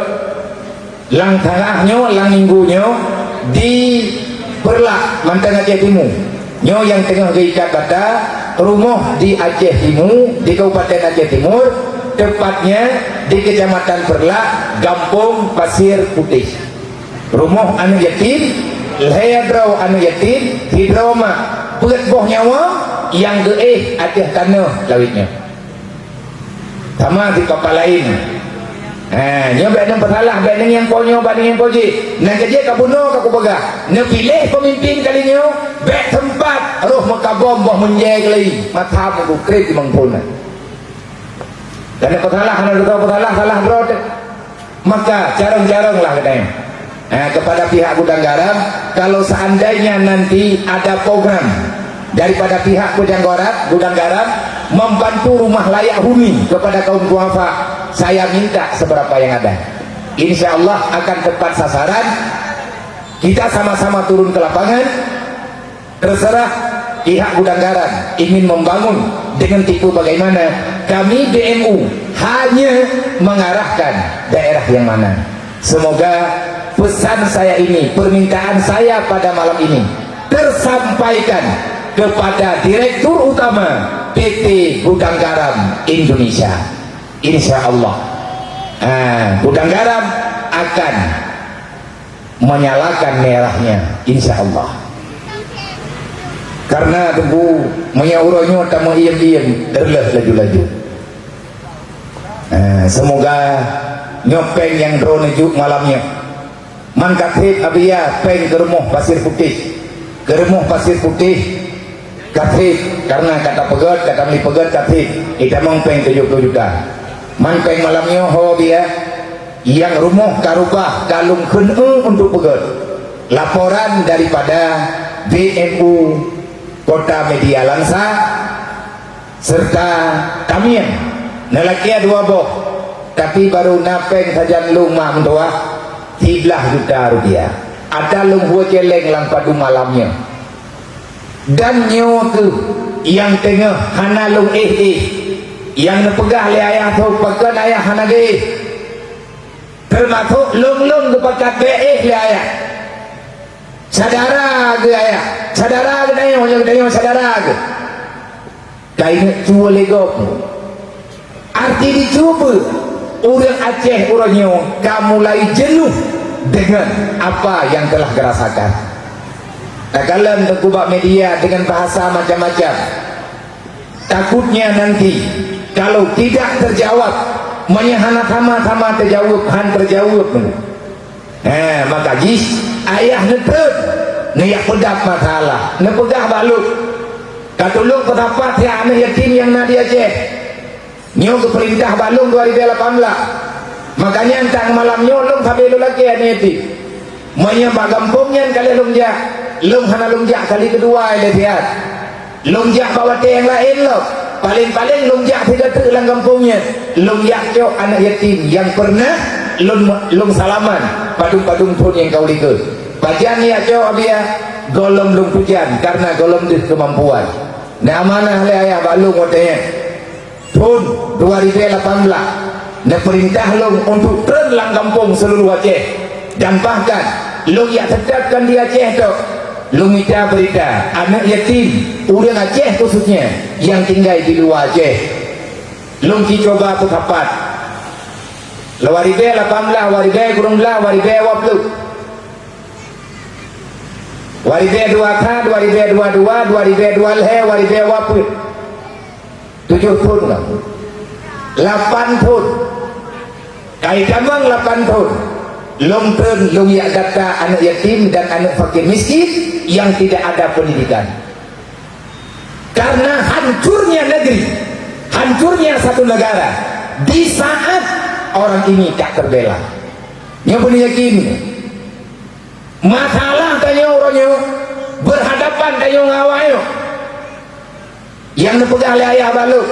[SPEAKER 1] lang tanahnya lang minggunya di Perlak Mantan Aceh Timur nyo yang tengah diikat bata rumah di Aceh Timur, di Kabupaten Aceh Timur, tepatnya di Kecamatan Perlak, Gampung Pasir Putih. Rumah anu yatim, lehadrau anu yatim, hidroma berat boh nyawa yang geeh Aceh tanah lawitnya sama di kapal lain. Nyo bedeng bersalah, bedeng yang ponyo, bedeng yang poji nang kerja kabuno kaku begah nyo pilih pemimpin kali nyo bek tempat roh makabom boh menjeg lagi mata muku krip di mangpuna. Dan bersalah, anu bersalah salah bro, maka jarang-jarang lah katanya kepada pihak Gudang Garam, kalau seandainya nanti ada program daripada pihak Gudang Garam membantu rumah layak huni kepada kaum duafa, saya minta seberapa yang ada, insya Allah akan tepat sasaran. Kita sama-sama turun ke lapangan. Terserah pihak Gudang Garam ingin membangun dengan tipe bagaimana, kami DMU hanya mengarahkan daerah yang mana. Semoga pesan saya ini, permintaan saya pada malam ini tersampaikan kepada Direktur Utama PT Gudang Garam Indonesia. Insya Allah Gudang Garam akan menyalakan merahnya, insya Allah. Karena tunggu menyauronya tamu iem terleh laju-laju. Semoga nyopeng yang drone juk malamnya mangkathit abia peng ke rumah Pasir Putih, ke rumah Pasir Putih kathit, karena kata pegat kata beli pegat kathit kita mengpeng 70 juta mangpeng malamnya ho dia yang rumah karubah kalung kene untuk pegat. Laporan daripada BMU Kota Media Langsa serta Tamiang nelakia 2 boh, tapi baru napeng saja lumah mendoa 13 juta rupiah. Ada lung hua celeng lang padu malamnya. Dan nyo tu yang tengah hana lung yang nepegah le ayah tau pakan ayah hana ge, termasuk lung depakat be le ayah sadara ge ayah sadara ge dayo sadara ge kaina cua legop. Arti dicoba orang Aceh orangnya kamu mulai jenuh dengan apa yang telah dirasakan. Kagalan terkubak media dengan bahasa macam-macam. Takutnya nanti kalau tidak terjawab, menyahana sama-sama terjawab, maka jis ayah netep niat pedap masalah nepegah baluk katulung petapat ya anak yatim yang nadia Aceh nyo ke perintah balung 2018 makanya entang malam nyolong sampai lu lagi anak yatim manya bagampungnya kali lungjak lung hana lungjak kali kedua ada lihat lungjak bawa yang lain loh paling-paling lungjak tidak terlang kampungnya lungjak cok anak yatim yang pernah lung salaman padung-padung pun yang kau lihat bagian ya cok dia golong lung pujan karena golong di kemampuan nah mana le ayah balung watanya pun 2018 nah perintah lung untuk terlang kampung seluruh Aceh dan bahkan lung yang tetapkan di Aceh tu lung minta berita anak yatim orang Aceh khususnya yang tinggal di luar Aceh lung coba petapat lawaribe 18 waribe kurang belah waribe 20 waribe 2 ka waribe 22 waribe 2 leh waribe waput 7 pun 8 pun kai kamang 8 pun lung ten lung ya kata anak yatim dan anak fakir miskin yang tidak ada pendidikan karena hancurnya negeri hancurnya satu negara di saat orang ini tak terbela yang punya yakin masalah tanya orangnya berhadapan tanya ngawayo yang nepegang ayah baluk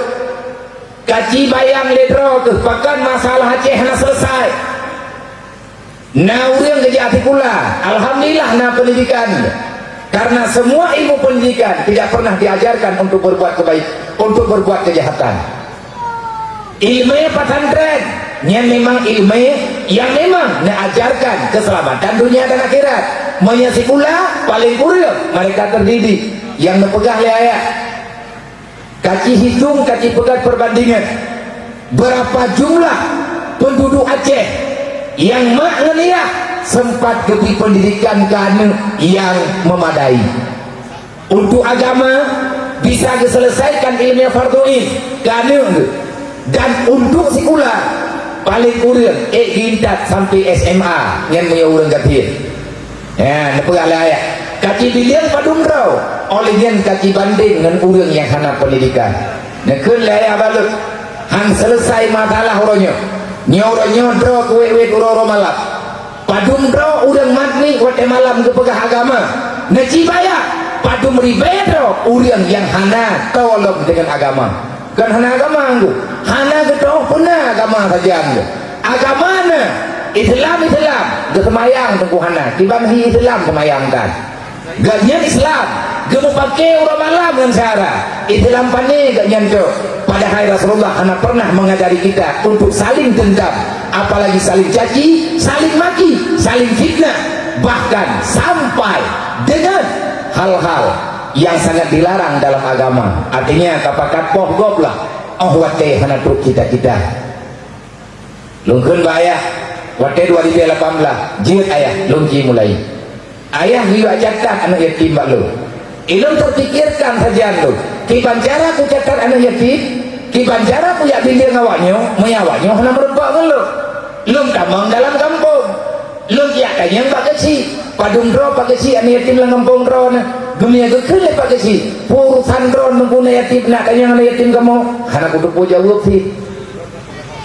[SPEAKER 1] kaji bayang ledro kepakan masalah Aceh na selesai nah orang kejati pula alhamdulillah na pendidikan karena semua ilmu pendidikan tidak pernah diajarkan untuk berbuat kebaik untuk berbuat kejahatan ilmu pesantren yang memang ilmu yang memang mengajarkan keselamatan dunia dan akhirat menyasi pula paling kurang mereka terdidik yang mepegang ayat kaci hitung kaci pegat perbandingan berapa jumlah penduduk Aceh yang maknanya sempat kepi pendidikan kan yang memadai untuk agama bisa diselesaikan ilmu farduin kan dan untuk sekolah paling kurang gintat sampai SMA yang punya orang kafir ya nepegala ayat kaci bilian padung rau oleh yang kaci banding dengan orang yang hana pendidikan nekun laya balut hang selesai masalah orangnya nyorong dro kuwe uroro malam padum dro udang matni wate malam ke pegah agama necibaya padum ribedro urang yang hana tolong dengan agama kan hana agama anggu hana getong puna agama saja anggu agama na Islam kesemayang tengku hana dibanghi Islam kemayangkan ganyan Islam gemu pakai urang malam dengan cara Islam pane ganyan cok padahal Rasulullah hanya pernah mengajari kita untuk saling dendam apalagi saling caci, saling maki, saling fitnah bahkan sampai dengan hal-hal yang sangat dilarang dalam agama artinya kapakat poh goblah oh wate hana truk kita-kita lungkun bahaya wate 2018 jid ayah lungki mulai ayah hiu ajakan anak yatim balu ilmu terpikirkan saja tu kiban cara ku catat anak yatim kiban cara ku ya bilir ngawaknya menyawaknya hana merebak ngeluh lum tamang dalam kampung lum ya kanyang pak kecil padung dro pak kecil anak yatim dalam kampung dro na dunia kekele pak kecil purusan dro nunggu yatim nak kanyang anak yatim kamu hana kudu pu jawab sih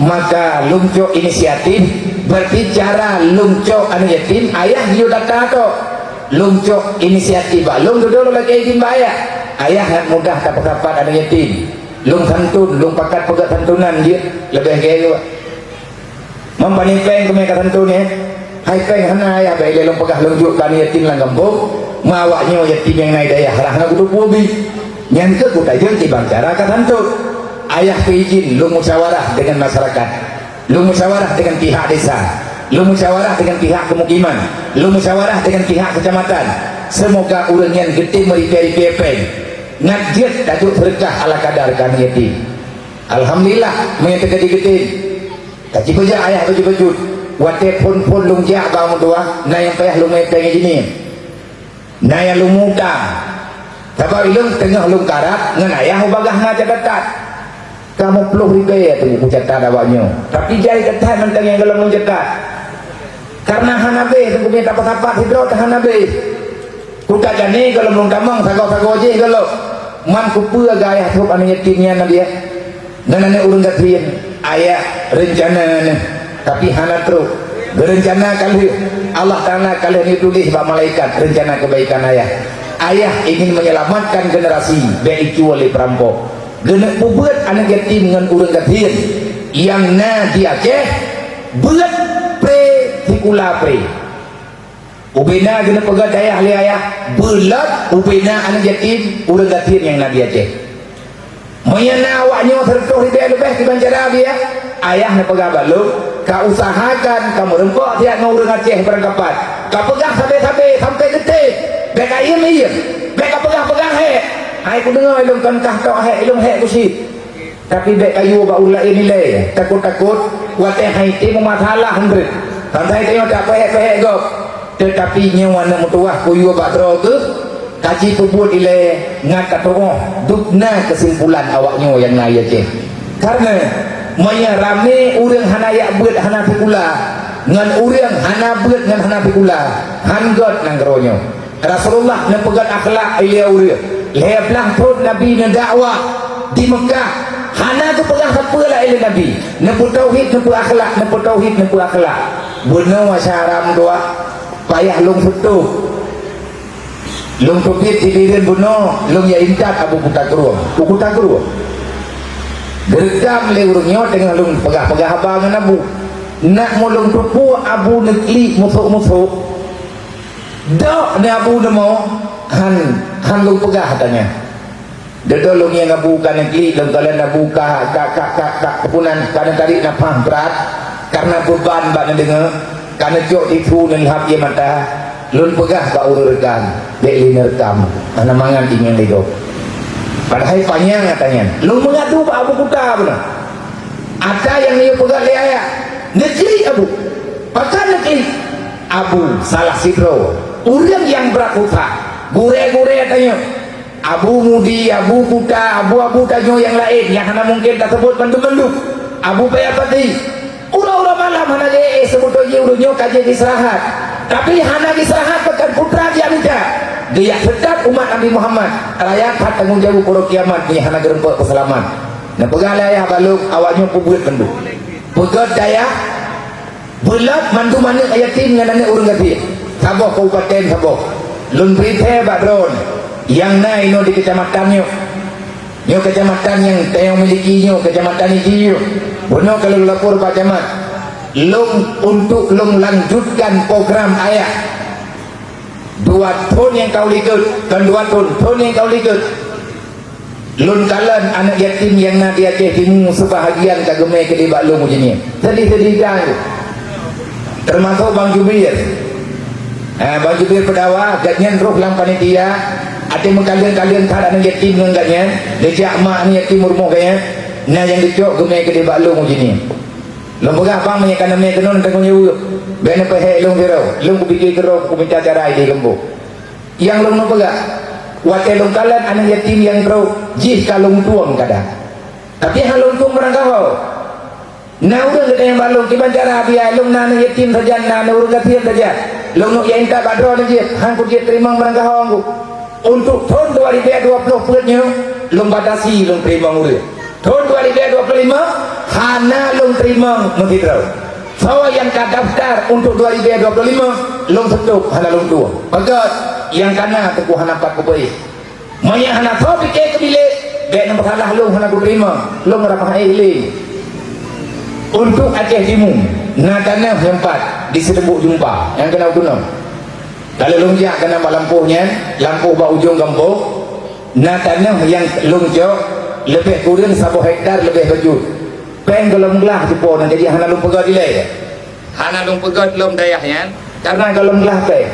[SPEAKER 1] maka lumco inisiatif berbicara lumco anak yatim ayah hiu data to lumco inisiatif lung dulu lagi yatim bayar ayah nak mudah dapat anak yatim lung santun lung pakat pegat santunan dia lebih kaya mampani peng ke mereka santunnya hai peng hana ayah baik lung pegah lung juk kan yatim lang kampung mawaknya yatim yang naik daya harah nak kudu pubi yang ke kuda jeung tibang cara ka santun ayah keizin lung musyawarah dengan masyarakat lung musyawarah dengan pihak desa lu musyawarah dengan pihak pemukiman, lu musyawarah dengan pihak kecamatan. Semoga urang yang gede meriperi peng ngajit datuk berkah ala kadar kami yatim. Alhamdulillah menyata gede-gede kaji beja ayah baju-baju wate pun lung jak kamu tua na yang payah lu mepeng gini na yang lu muda sabab ilung tengah lung karat ngan ayah bagah ngaja dekat kamu perlu ribet tu catat awaknya tapi jari ketat mentang yang kalau mencetak karena hanabe tu punya tapak-tapak hidro ta hanabe kuta jani kalau belum tamang sago-sago je kalau man kupu gaya tu anu yatimnya na dia dan ane urang gatiin ayah rencana tapi hana terus berencana kali Allah Ta'ala kalian ditulis bak malaikat rencana kebaikan ayah ingin menyelamatkan generasi baiku oleh perampok genek buat anak yatim dengan urang gatiin yang na di Aceh buat pre tikula pre ubena genek pegat ayah li ayah bulat ubena anak yatim urang gatiin yang na di Aceh mayana awaknya tertuh lebih di Banjar dia ayah na pegat balung kau usahakan kamu rempok tiap ngau urang Aceh berangkapan kau pegang sampai gede beka iya beka pegang hai ku dengar ilung kan kah kau ilung ku si tapi bek kayu ba ulah nilai takut wate hai ti masalah hendre santai tengok tak peh go tetapi nyawa nak mutuah ku yu ba tro ke kaji pubut ile ngat katong dukna kesimpulan awaknya yang naya je karena maya rame urang hanaya beut hana pikula ngan urang hana beut ngan hana pikula hanggot nang geronyo Rasulullah na pegat akhlak ilia urang leblang pun Nabi na dakwah di Mekah hana tu pegang siapa lah ilia Nabi nampu tauhid nampu akhlak benar masyaram doa payah long futuh long tupit tidirin bunuh long ya intat abu kutakru gerekam le urangnya dengan long pegah abangan abu nak mulung tupu abu negeri musuh dok ni abu nemo han long pegah katanya dedo long yang abu kan negeri long kalian abu ka kepunan kadang tarik napang berat karena beban bak dengar karena jok itu nilhab ye mata lun pegah ba ururkan dek linerkam ana mangan ingin lido padahal panjang katanya lun mengadu ba abu kuta benar ada yang dia pegang le ayah negeri abu pakai negeri abu salah sidro urang yang berakuta gure katanya abu mudi abu kuta abu tanyo yang lain yang hana mungkin tak sebut bantu abu payapati ura malam hana je sebut je urunyo kaje diserahat tapi hana diserahat pekan putra dia minta dia sedap umat Nabi Muhammad rakyat hat tanggung jawab pura kiamat ni hana gerempok keselamat na pegang ayah baluk awaknya pubut pendu pegat daya bulat mandu mana yatim dengan anak urang gati saboh kabupaten saboh lun prite badron yang naik no di kecamatan nyo kecamatan yang tayang miliki nyo kecamatan ini bono kalau lapor Pak Camat untuk lanjutkan program ayah 2 tahun yang kau ligut kan 2 tahun yang kau ligut lun kalan anak yatim yang nak di Aceh Timur sebahagian kagemai ke di baklung ujinya sedih-sedih kan termasuk Bang Jubir Bang Jubir pedawa ganyan roh lang panitia ada mengkalian tak ada yatim dengan ganyan lejak mak ni yatim rumah kaya nah yang dicok gemai ke di baklung ujinya lung pegah bang menyekan namanya kenon tengok nyewu bena pehek lung kira lung kupikir kira ku minta cara di gembo yang lung no pegah wakai lung kalan anak yatim yang kau jih kalung tuang kadang tapi halung tuang merangkau nah urang kita yang balung kiban cara biar lung na anak yatim saja na urang gatiin saja lung no yang tak badro aja hangku dia terima merangkau angku untuk tahun 2020 perutnya lung batasi lung terima urang tahun 2025 hana lung terima menghidrau so yang daftar untuk 2025 lung setuk hana lung tua bagat yang kana teku hana 4 kupai maya hana so pikir ke bilik dek nombor salah lung hana ku terima lung rapah ili untuk Aceh Timur na tanah yang 4 di Sedebuk Jumpa yang kena guna kalau lung jak kena lampuhnya lampuh bak ujung kampung na tanah yang lung jok lebih kurang 1 hektar lebih baju peng kalau menglah jepun jadi hana lung pegat dilai hana lung pegat lum dayahnya karena kalau menglah peng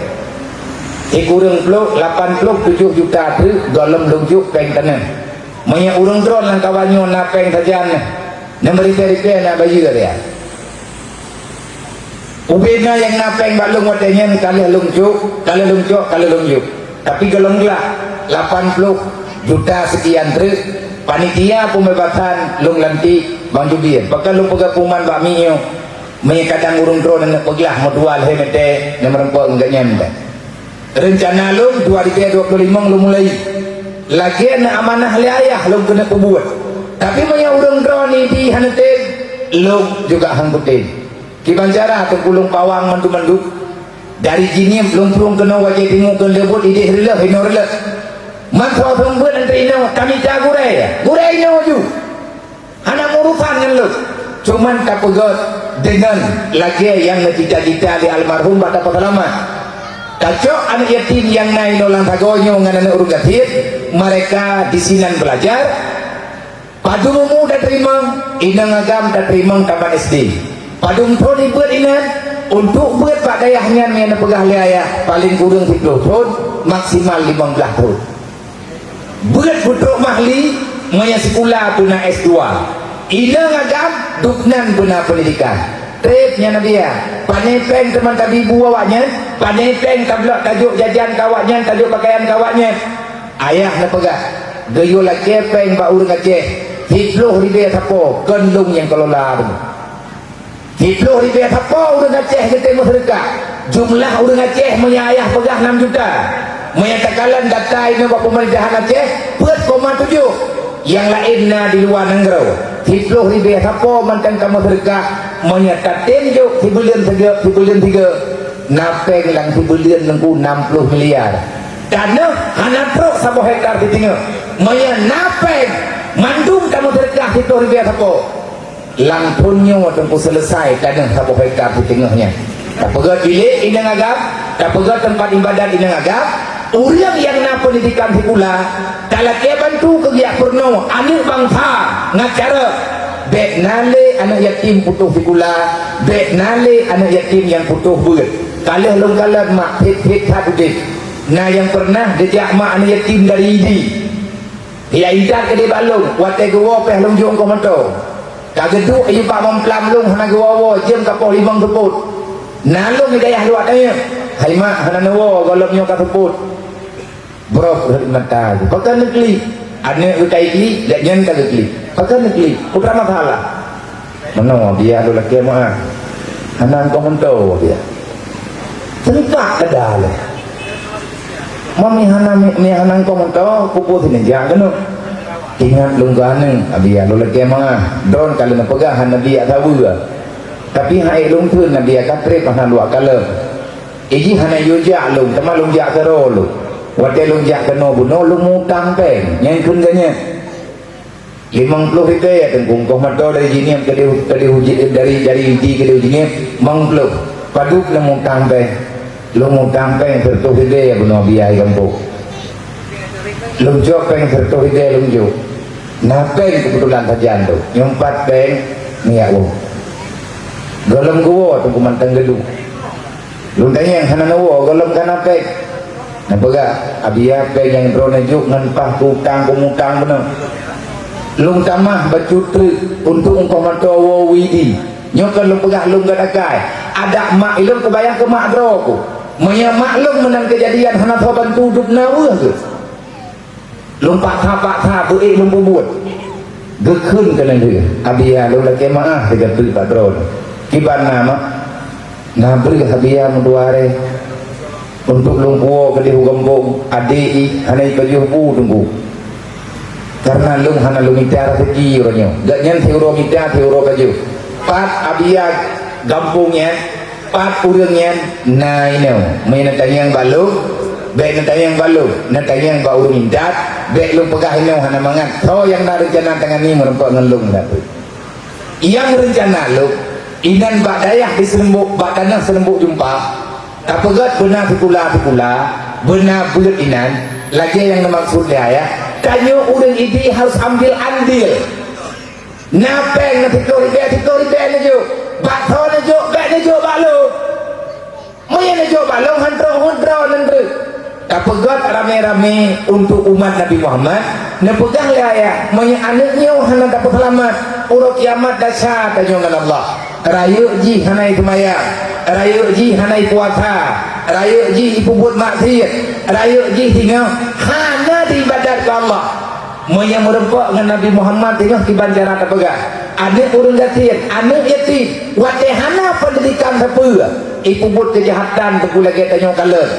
[SPEAKER 1] kurang peluk 87 juta tu dalam lung juk peng tanah banyak urang drone lang kawanyo na peng saja na meripir-ripir na baju dia ubena yang na peng balung watenya kali lung juk tapi kalau menglah 80 juta sekian tu panitia pembebasan lung lanti Bang Jubir bakal lung pegapuman bakmi Maya kadang urung drone nak peglah modual he mete yang merempok enggak nyanda. Rencana lu 2025 lu mulai. Lagi nak amanah li ayah lu kena buat. Tapi maya urung drone ni di hanete lu juga hangkutin. Kiban cara tu pulung pawang mandu-mandu. Dari jini belum kena wajah tengok ke lebut ide rela hino rela. Mantau tunggu nanti ino kami cagurai. Gurai ino ju. Anak urusan kan lu. Cuman tak pegot dengan lagi yang cita-cita di almarhum pada pengalaman. Kacau anak yatim yang naik nolang tagonya dengan anak urut gatir, mereka di sinan belajar. Padumumu dah terima, inang agam dah terima taman SD. Padum toni buat inan untuk buat pak dayahnya yang pegah liaya paling kurang 10 tahun, maksimal 15 tahun. Buat butuh mahli, maya sekolah tuna S2. Inang agam duknan guna pendidikan. Tripnya Nabi ya. Panepeng teman tabibu awaknya, panepeng tablak tajuk jajan kawaknya, tajuk pakaian kawaknya. Ayah nak pegang. Gayo lagi peng ba urang Aceh. Hitloh ribe tapo, kendung yang kelola. Hitloh ribe tapo urang Aceh kita masyarakat. Jumlah urang Aceh punya ayah pegang 6 juta. Menyatakan data ini buat pemerintahan Aceh 4,7. Yang lainnya di luar negara. Hitloh ribe tapo mantan kamu masyarakat. Menyatakan juk 3 napeng lang 3 nengku 60 miliar. Karena hana truk 1 hektar di tengah. Maya napeng mandum kamu terkah itu ribu apa? Langpunnya tengku selesai kadang 1 hektar di tengahnya. Tak pegat bilik inang agam, tak pegat tempat ibadat inang agam. Orang yang nak pendidikan pula, kalau dia bantu kerja purno, anak bangsa ngacara. Bek nale anak yatim putuh pula, bek nale anak yatim yang putuh buat. Kalau longgalan mak pet hadudit. Nah yang pernah dejak mak anak yatim dari ini. Dia idat ke dia balung, watai gua peh longjong komanto. Kageduk ayu pak memplam lung hana gua jem kapoh 5 teput. Nalung hidayah luat tanya. Hai mak hana nawa golobnya ka teput. Bro mata. Pakai negeri. Anak utai kli, dak nyen ka negeri. Pakai negeri. Putra masalah. Mana dia lu laki mak. Hana komanto dia. Terika kedah le. Mami hana mi hana komanto kupu sini jangan no. Ingat lungganeng abia lu lagi mah don kalau nak pegang nabi tahu tapi hai lung tu nabi katre kana lu akal iji hana yuja lung tema lung ja kero lu wate lung ja keno buno lu mutang peng yang kun ganya 50 hektar tengkung komanto dari jini ke dari inti ke jini 50 paduk le mutang peng lu mutang peng sertu hektar buno biaya kampung lung jok peng sertu hektar lung jok. Nah peng kebetulan saja tu, yang 4 peng ni aku. Golong gua tu kumantang gedung. Lu tanya yang sana nawa golong kana peng. Nampak gak? Abia peng yang drone juk ngan pah kutang kumutang benar. Lung tamah bacutri untuk engkau mantawa widi. Nyokan lu pegah lung gadakai. Ada mak ilung kebayang ke mak droku. Maya maklum menang kejadian hana tho bantu duk nawa ke. Lompat apa tu lumpu buat gekun ke nanti abia lu lagi maah dengan beri patron kiban nama nah beri abia menduare untuk lumpu ke di gembong adei hanai kajuh pu tunggu karena lung hana lung itara segi orangnya gak nyen teuro kita teuro kajuh pat abia gampungnya pat urangnya nah ini main tanya yang balu baik nanti yang balu nanti yang bau mindat baik lu pegah ini hana mangan so yang nak rencana tangan ni merempak ngelung dah tu yang rencana lu inan bak dayah di serembuk bak tanah serembuk jumpa tak pegat benar pikula benar bulat inan lagi yang maksud dia ya kanyo urang ini harus ambil andil napeng nanti kori-kori nejo bak so nejo bak nejo bak lu moya nejo bak lu hantro nandru tak pegat rame-rame untuk umat Nabi Muhammad nepegang ya moya anaknya hana dapat selamat urut kiamat dasar tanjongan Allah rayu ji hanai semaya rayu ji hanai puasa rayu ji ipubut maksiat rayu ji tinggal hana di ibadat ke Allah moya merempak dengan Nabi Muhammad tinggal kiban cara tak pegang anak orang yatim, anak yatim, watehana pendidikan apa? Ibu buat kejahatan tu lagi tanya kalah.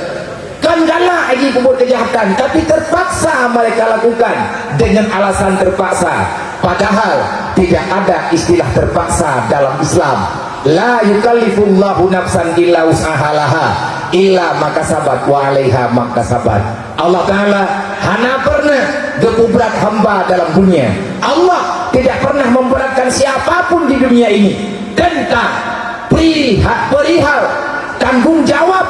[SPEAKER 1] Kan galak lagi ibu buat kejahatan, tapi terpaksa mereka lakukan dengan alasan terpaksa. Padahal tidak ada istilah terpaksa dalam Islam. La yukallifullahu nafsan illa wus'ahalaha illa makasabat wa 'alaiha makasabat. Allah Ta'ala hana pernah gebubrat hamba dalam dunia. Allah tidak pernah memberatkan siapapun di dunia ini tentang perihal tanggung jawab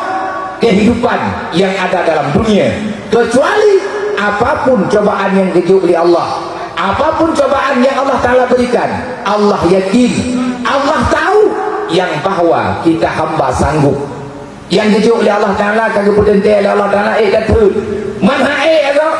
[SPEAKER 1] kehidupan yang ada dalam dunia, kecuali apapun cobaan yang kejuk oleh Allah, apapun cobaan yang Allah Ta'ala berikan. Allah yakin, Allah tahu yang bahwa kita hamba sanggup. Yang kejuk oleh Allah Ta'ala kagak berdentai oleh Allah Ta'ala kata mana agak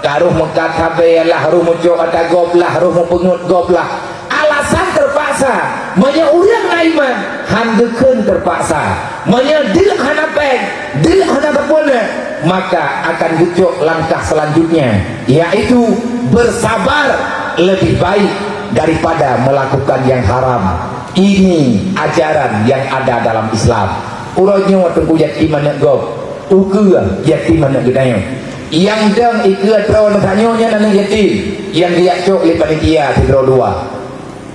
[SPEAKER 1] karuh mekat habis lah harum muncul ada goblah harum pengut goblah alasan terpaksa menyurang iman handekeun terpaksa menyedil hanapeng dil hanapapuna, maka akan gejuk langkah selanjutnya, yaitu bersabar lebih baik daripada melakukan yang haram. Ini ajaran yang ada dalam Islam. Urangnya tengku yatim anak gob uke yatim anak gedanya yang dang ikut tahun tanyanya anak yatim yang dia cok oleh panitia tiga dua.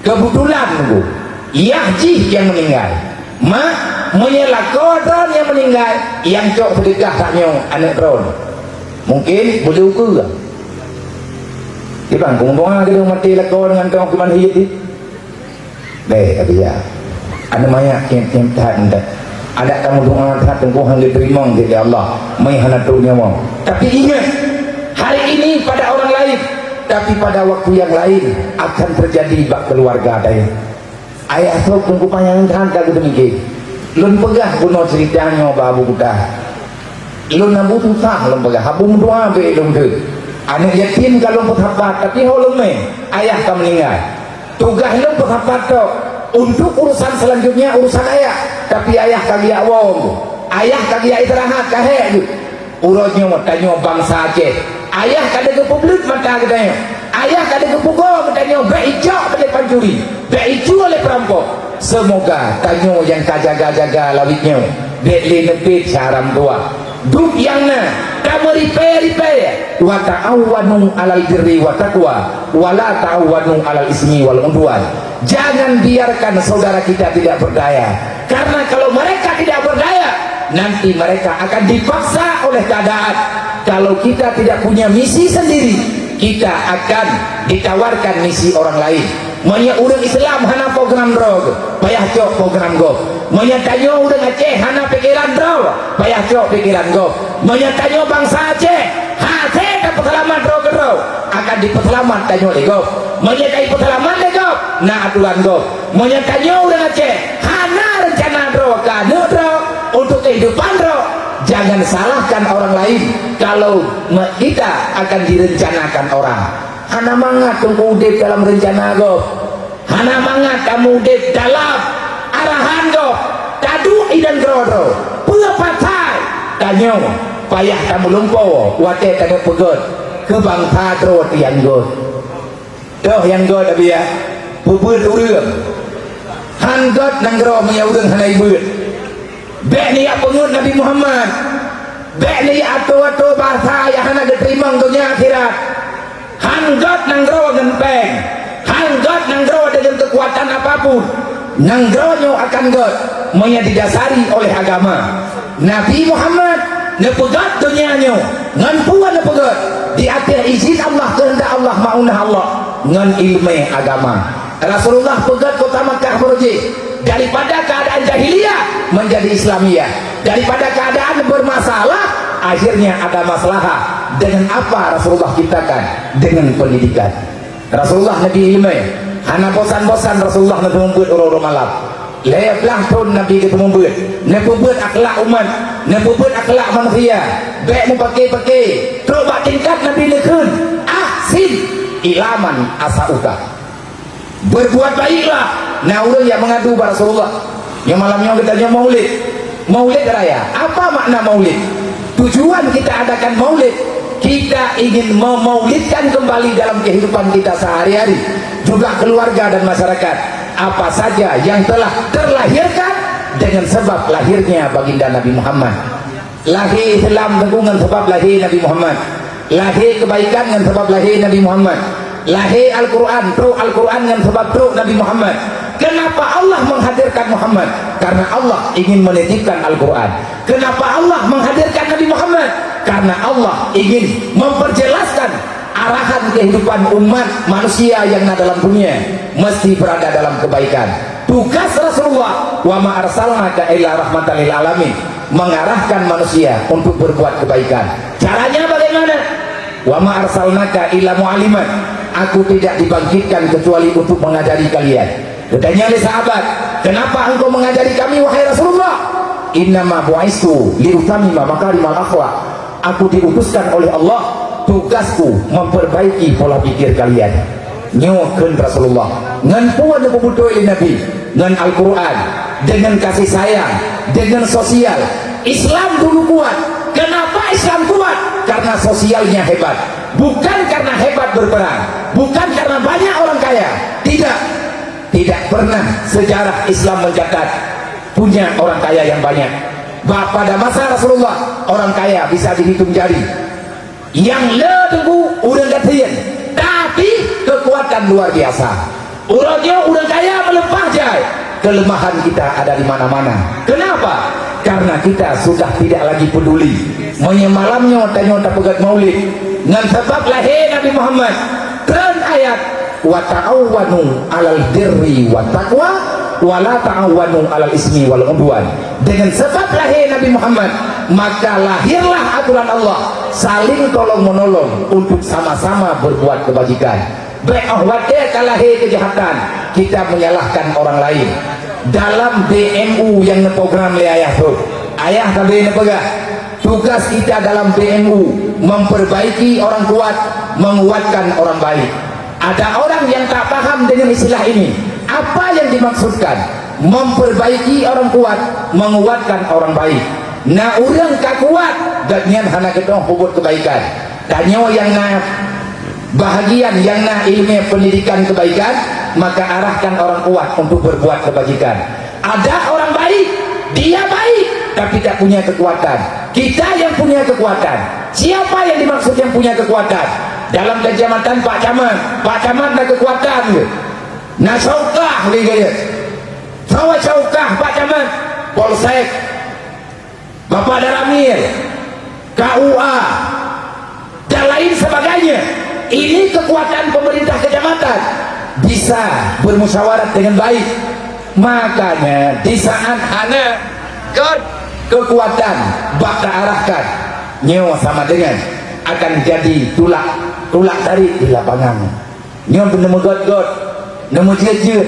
[SPEAKER 1] Kebetulan nunggu Yahji yang meninggal, mak menyelakotan yang meninggal, yang cok sedekah taknya anak drone mungkin boleh ukur lah di bangkung doa kita mati lakon dengan kau keman hidup ni deh tapi ya ada banyak yang tahan ada kamu doa tahan tengku hang diterima dari Allah mai hana dunia mau. Tapi ingat, hari ini pada orang lain, tapi pada waktu yang lain akan terjadi bak keluarga ada ayah tu tunggu panjang tahan kagak demikian. Lun pegah guna ceritanya babu kita. Lun nabu susah lun pegah. Habung doa be lun tu. Anak yatim kalau berhabat tapi holong me ayah kamu meninggal. Tugas lun berhabat tu untuk urusan selanjutnya urusan ayah. Tapi ayah kagak awam. Ayah kagak istirahat kahek tu. Urutnya tanya bangsa Aceh. Ayah kada ke publik mata katanya. Ayah kada ke pukul katanya beijak oleh pancuri. Beicu oleh perampok. Semoga tanya yang kajaga-jaga lawitnya dek lenepit syaram tua duk yang na kamu repair wa ta'awanu alal birri wa taqwa wa la ta'awanu alal ismi wal udwan. Jangan biarkan saudara kita tidak berdaya, karena kalau mereka tidak berdaya nanti mereka akan dipaksa oleh keadaan. Kalau kita tidak punya misi sendiri, kita akan ditawarkan misi orang lain. Manya urang Islam hana program drog, payah cok program go. Manya tanyo urang Aceh hana pikiran drog, payah cok pikiran go. Manya tanyo bangsa Aceh, Aceh ke pengalaman drog akan dipeselamat tanyo lego. Manya kai peselamat lego, na aturan go. Manya tanyo urang Aceh hana rencana drog ka drog untuk kehidupan drog. Jangan salahkan orang lain kalau kita akan direncanakan orang. Hana mangat tunggu udip dalam rencana go. Hana mangat kamu udip dalam arahan go. Tadu idan grodro. Pula patai. Tanyo payah kamu lumpo. Wate kamu pegot. Kebang tadro yang go. Doh yang go tapi ya. Bubur urang. Han got nang gro punya urang hanai bud. Bek ni pengut Nabi Muhammad. Bek ni atu-atu bahasa yang hana diterima dunia akhirat. Hanggot nanggro gempeng, hanggot nanggro dengan kekuatan apapun, nanggronyo akan got, menya didasari oleh agama. Nabi Muhammad nepegat dunianyo, ngan puan nepegat, di akhir izin Allah kehendak Allah maunah Allah, ngan ilmu agama. Rasulullah pegat kota Makkah berji, daripada keadaan jahiliyah menjadi Islamiyah, daripada keadaan bermasalah akhirnya ada masalah. Dengan apa Rasulullah ciptakan? Dengan pendidikan. Rasulullah Nabi ilmu, hana bosan-bosan Rasulullah Nabi membuat orang-orang malam. Leplah tahun Nabi kita membuat, Nabi membuat akhlak umat, Nabi membuat akhlak manusia. Baik pakai-pakai, coba tingkat Nabi lekun. Ahsin ilaman asauka. Berbuat baiklah. Nah orang yang mengadu pada Rasulullah, yang malamnya kita maulid, maulid raya. Apa makna maulid? Tujuan kita adakan maulid kita ingin memaulidkan kembali dalam kehidupan kita sehari-hari, juga keluarga dan masyarakat, apa saja yang telah terlahirkan dengan sebab lahirnya baginda Nabi Muhammad. Lahir Islam dengan sebab lahir Nabi Muhammad, lahir kebaikan dengan sebab lahir Nabi Muhammad, lahir Al-Quran, truk Al-Quran dengan sebab truk Nabi Muhammad. Kenapa Allah menghadirkan Muhammad? Karena Allah ingin menitipkan Al-Quran. Kenapa Allah menghadirkan Nabi Muhammad? Karena Allah ingin memperjelaskan arahan kehidupan umat manusia yang ada dalam dunia mesti berada dalam kebaikan. Tugas Rasulullah, wa ma arsalnaka illa rahmatan lil alamin, mengarahkan manusia untuk berbuat kebaikan. Caranya bagaimana? Wa ma arsalnaka illa mu'alliman, aku tidak dibangkitkan kecuali untuk mengajari kalian. Katanya oleh sahabat, kenapa engkau mengajari kami wahai Rasulullah? Innama bu'istu liutamima makarimal akhlak, aku diutuskan oleh Allah, tugasku memperbaiki pola pikir kalian. Nyokeun Rasulullah ngan puan kebutuh oleh Nabi dengan Al-Quran, dengan kasih sayang, dengan sosial. Islam dulu kuat. Kenapa Islam kuat? Karena sosialnya hebat, bukan karena hebat berperang, bukan karena banyak orang kaya. Tidak pernah sejarah Islam mencatat punya orang kaya yang banyak. Pada masa Rasulullah orang kaya bisa dihitung jari. Yang tunggu udah gatian, tapi kekuatan luar biasa. Urutnya udah kaya melepah jai. Kelemahan kita ada di mana-mana. Kenapa? Karena kita sudah tidak lagi peduli. Menyemalamnya tanya pegat maulid dengan sebab lahir Nabi Muhammad. Tren ayat wa ta'awwanu 'alal birri wat taqwa wa la ta'awwanu 'alal ismi wal 'udwan. Dengan sebab lahir Nabi Muhammad, maka lahirlah aturan Allah, saling tolong menolong untuk sama-sama berbuat kebajikan. Berawatnya kalahir kejahatan, kita menyalahkan orang lain. Dalam BMU yang program le ayah tu, ayah tadi nepegah. Tugas kita dalam BMU memperbaiki orang kuat, menguatkan orang baik. Ada orang yang tak paham dengan istilah ini. Apa yang dimaksudkan? Memperbaiki orang kuat, menguatkan orang baik. Nah, orang tak kuat dan nyan hana ketong hubut kebaikan. Tanya yang na bahagian, yang na ilmu pendidikan kebaikan, maka arahkan orang kuat untuk berbuat kebajikan. Ada orang baik, dia baik tapi tak punya kekuatan. Kita yang punya kekuatan. Siapa yang dimaksud yang punya kekuatan? Dalam kecamatan Pak Camat ada kekuatan ke? Nah saukah liganya. Sawa saukah Pak Camat, Polsek, Bapak Daramir, KUA dan lain sebagainya. Ini kekuatan pemerintah kecamatan, bisa bermusyawarah dengan baik. Makanya di saat anak kekuatan bakal arahkan nyawa sama dengan akan jadi tulak tarik di lapangan. Nyawa nemu god nemu jejet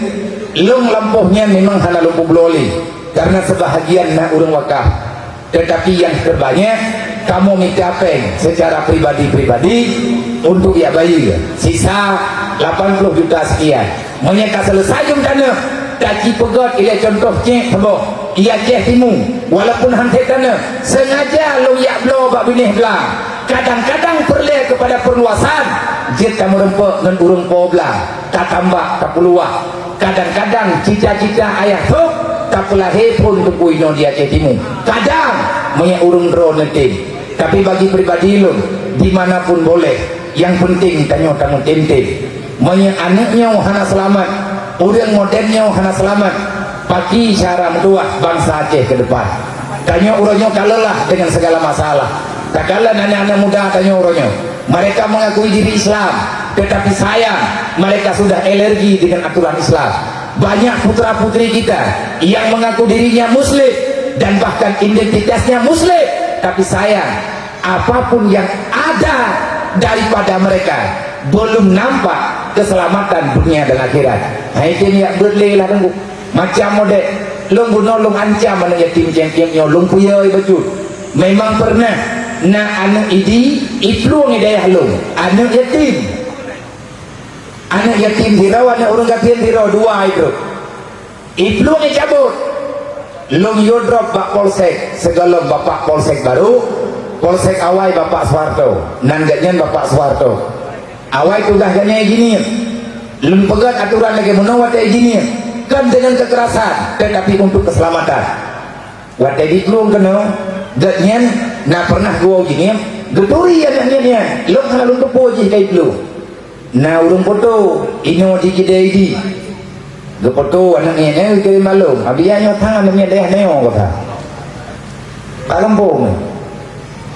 [SPEAKER 1] lung lampuhnya memang hana lumpuh beloli karena sebahagian nak urang wakaf, tetapi yang terbanyak kamu minta peng secara pribadi untuk ya bayi sisa 80 juta sekian menyeka selesai jum tanah taki pegot ia contoh cek sebab ia cek timu walaupun hantai tanah sengaja lu yak blo bak binih belah kadang-kadang perlu kepada perluasan jet kamu rempuk dengan urung po belah tak tambah tak peluah kadang-kadang cita-cita ayah tu tak pelahir pun untuk puino dia cek timu kadang menyak urung drone nanti. Tapi bagi pribadi lu dimanapun boleh, yang penting tanya kamu tente menyak anaknya hana selamat, orang modernnya hana selamat, pagi cara menduah bangsa Aceh ke depan. Tanya urangnya kalalah dengan segala masalah. Tak kala anak-anak muda tanya urangnya, mereka mengakui diri Islam, tetapi sayang mereka sudah alergi dengan aturan Islam. Banyak putra putri kita yang mengaku dirinya Muslim dan bahkan identitasnya Muslim, tapi sayang apapun yang ada daripada mereka belum nampak keselamatan dunia dan akhirat. Hai dia berlelah tunggu macam mode long bunuh long ancam mana yatim cengkengnya long puyoi baju. Memang pernah na anak idi ipluang hidayah long anak yatim dirawat na orang gapian diraw dua itu ipluang cabut long yodrop bak polsek segala bapak polsek baru Polsek Awai Bapak Soeharto, nan gatnya Bapak Soeharto. Awai tugas gatnya gini, belum pegat aturan lagi menawat gini, kan dengan kekerasan, tetapi untuk keselamatan. Watai di kelung kena, gatnya, nak pernah gua gini, geturi anaknya, lo kalau untuk poji kayak lu, nah urung foto, ini mau dikidai di, gepoto anaknya, kayak malu, abianya tangan namanya deh neo kata, pak kampung.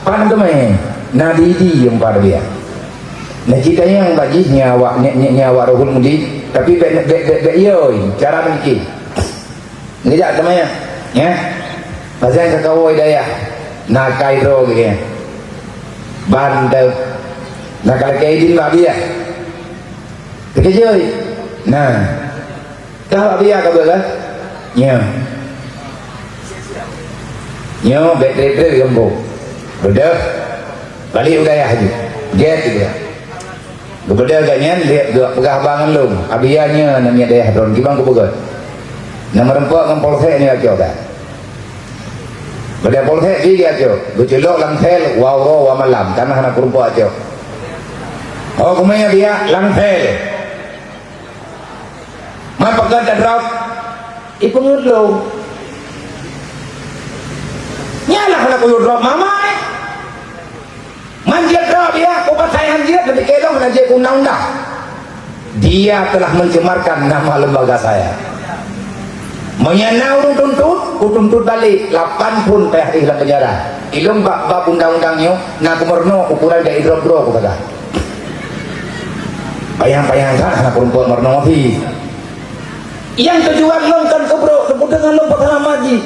[SPEAKER 1] Pan tu main, nadidi yang pada dia. Nah kita yang bagi nyawa rohul mudi, tapi yoi cara memiliki. Tidak temannya, ya. Pasal kakawai daya, nakai roh gitu. Bandel, nakal kaidin bagi ya. Terkejut. Nah, kalau dia kabar, ya. Nyo betul gembok. Bedah balik udaya haji get gitu ya bedah gaknya lihat pegah bangan lu abianya namanya daya drone gimana ku begat nama rempok dengan polsek ni aja dah bedah polsek dia aja gucelok langsel wow wa malam tanah anak rempok aja oh kumanya dia langsel man pegat dan drop ipungut lu nyalah anak ku drop mama manjat drop ya, obat saya hanjat lebih kelong menanjat undang-undang. Dia telah mencemarkan nama lembaga saya. Menyana urung tuntut balik 8 pun payah ikhlas penjara. Ilung bab undang-undangnya, nak merno ukuran dari drop aku kata. Payang-payang kan anak perempuan merno fi. Yang tujuan longkan ke bro, dengan lompat selamat ji.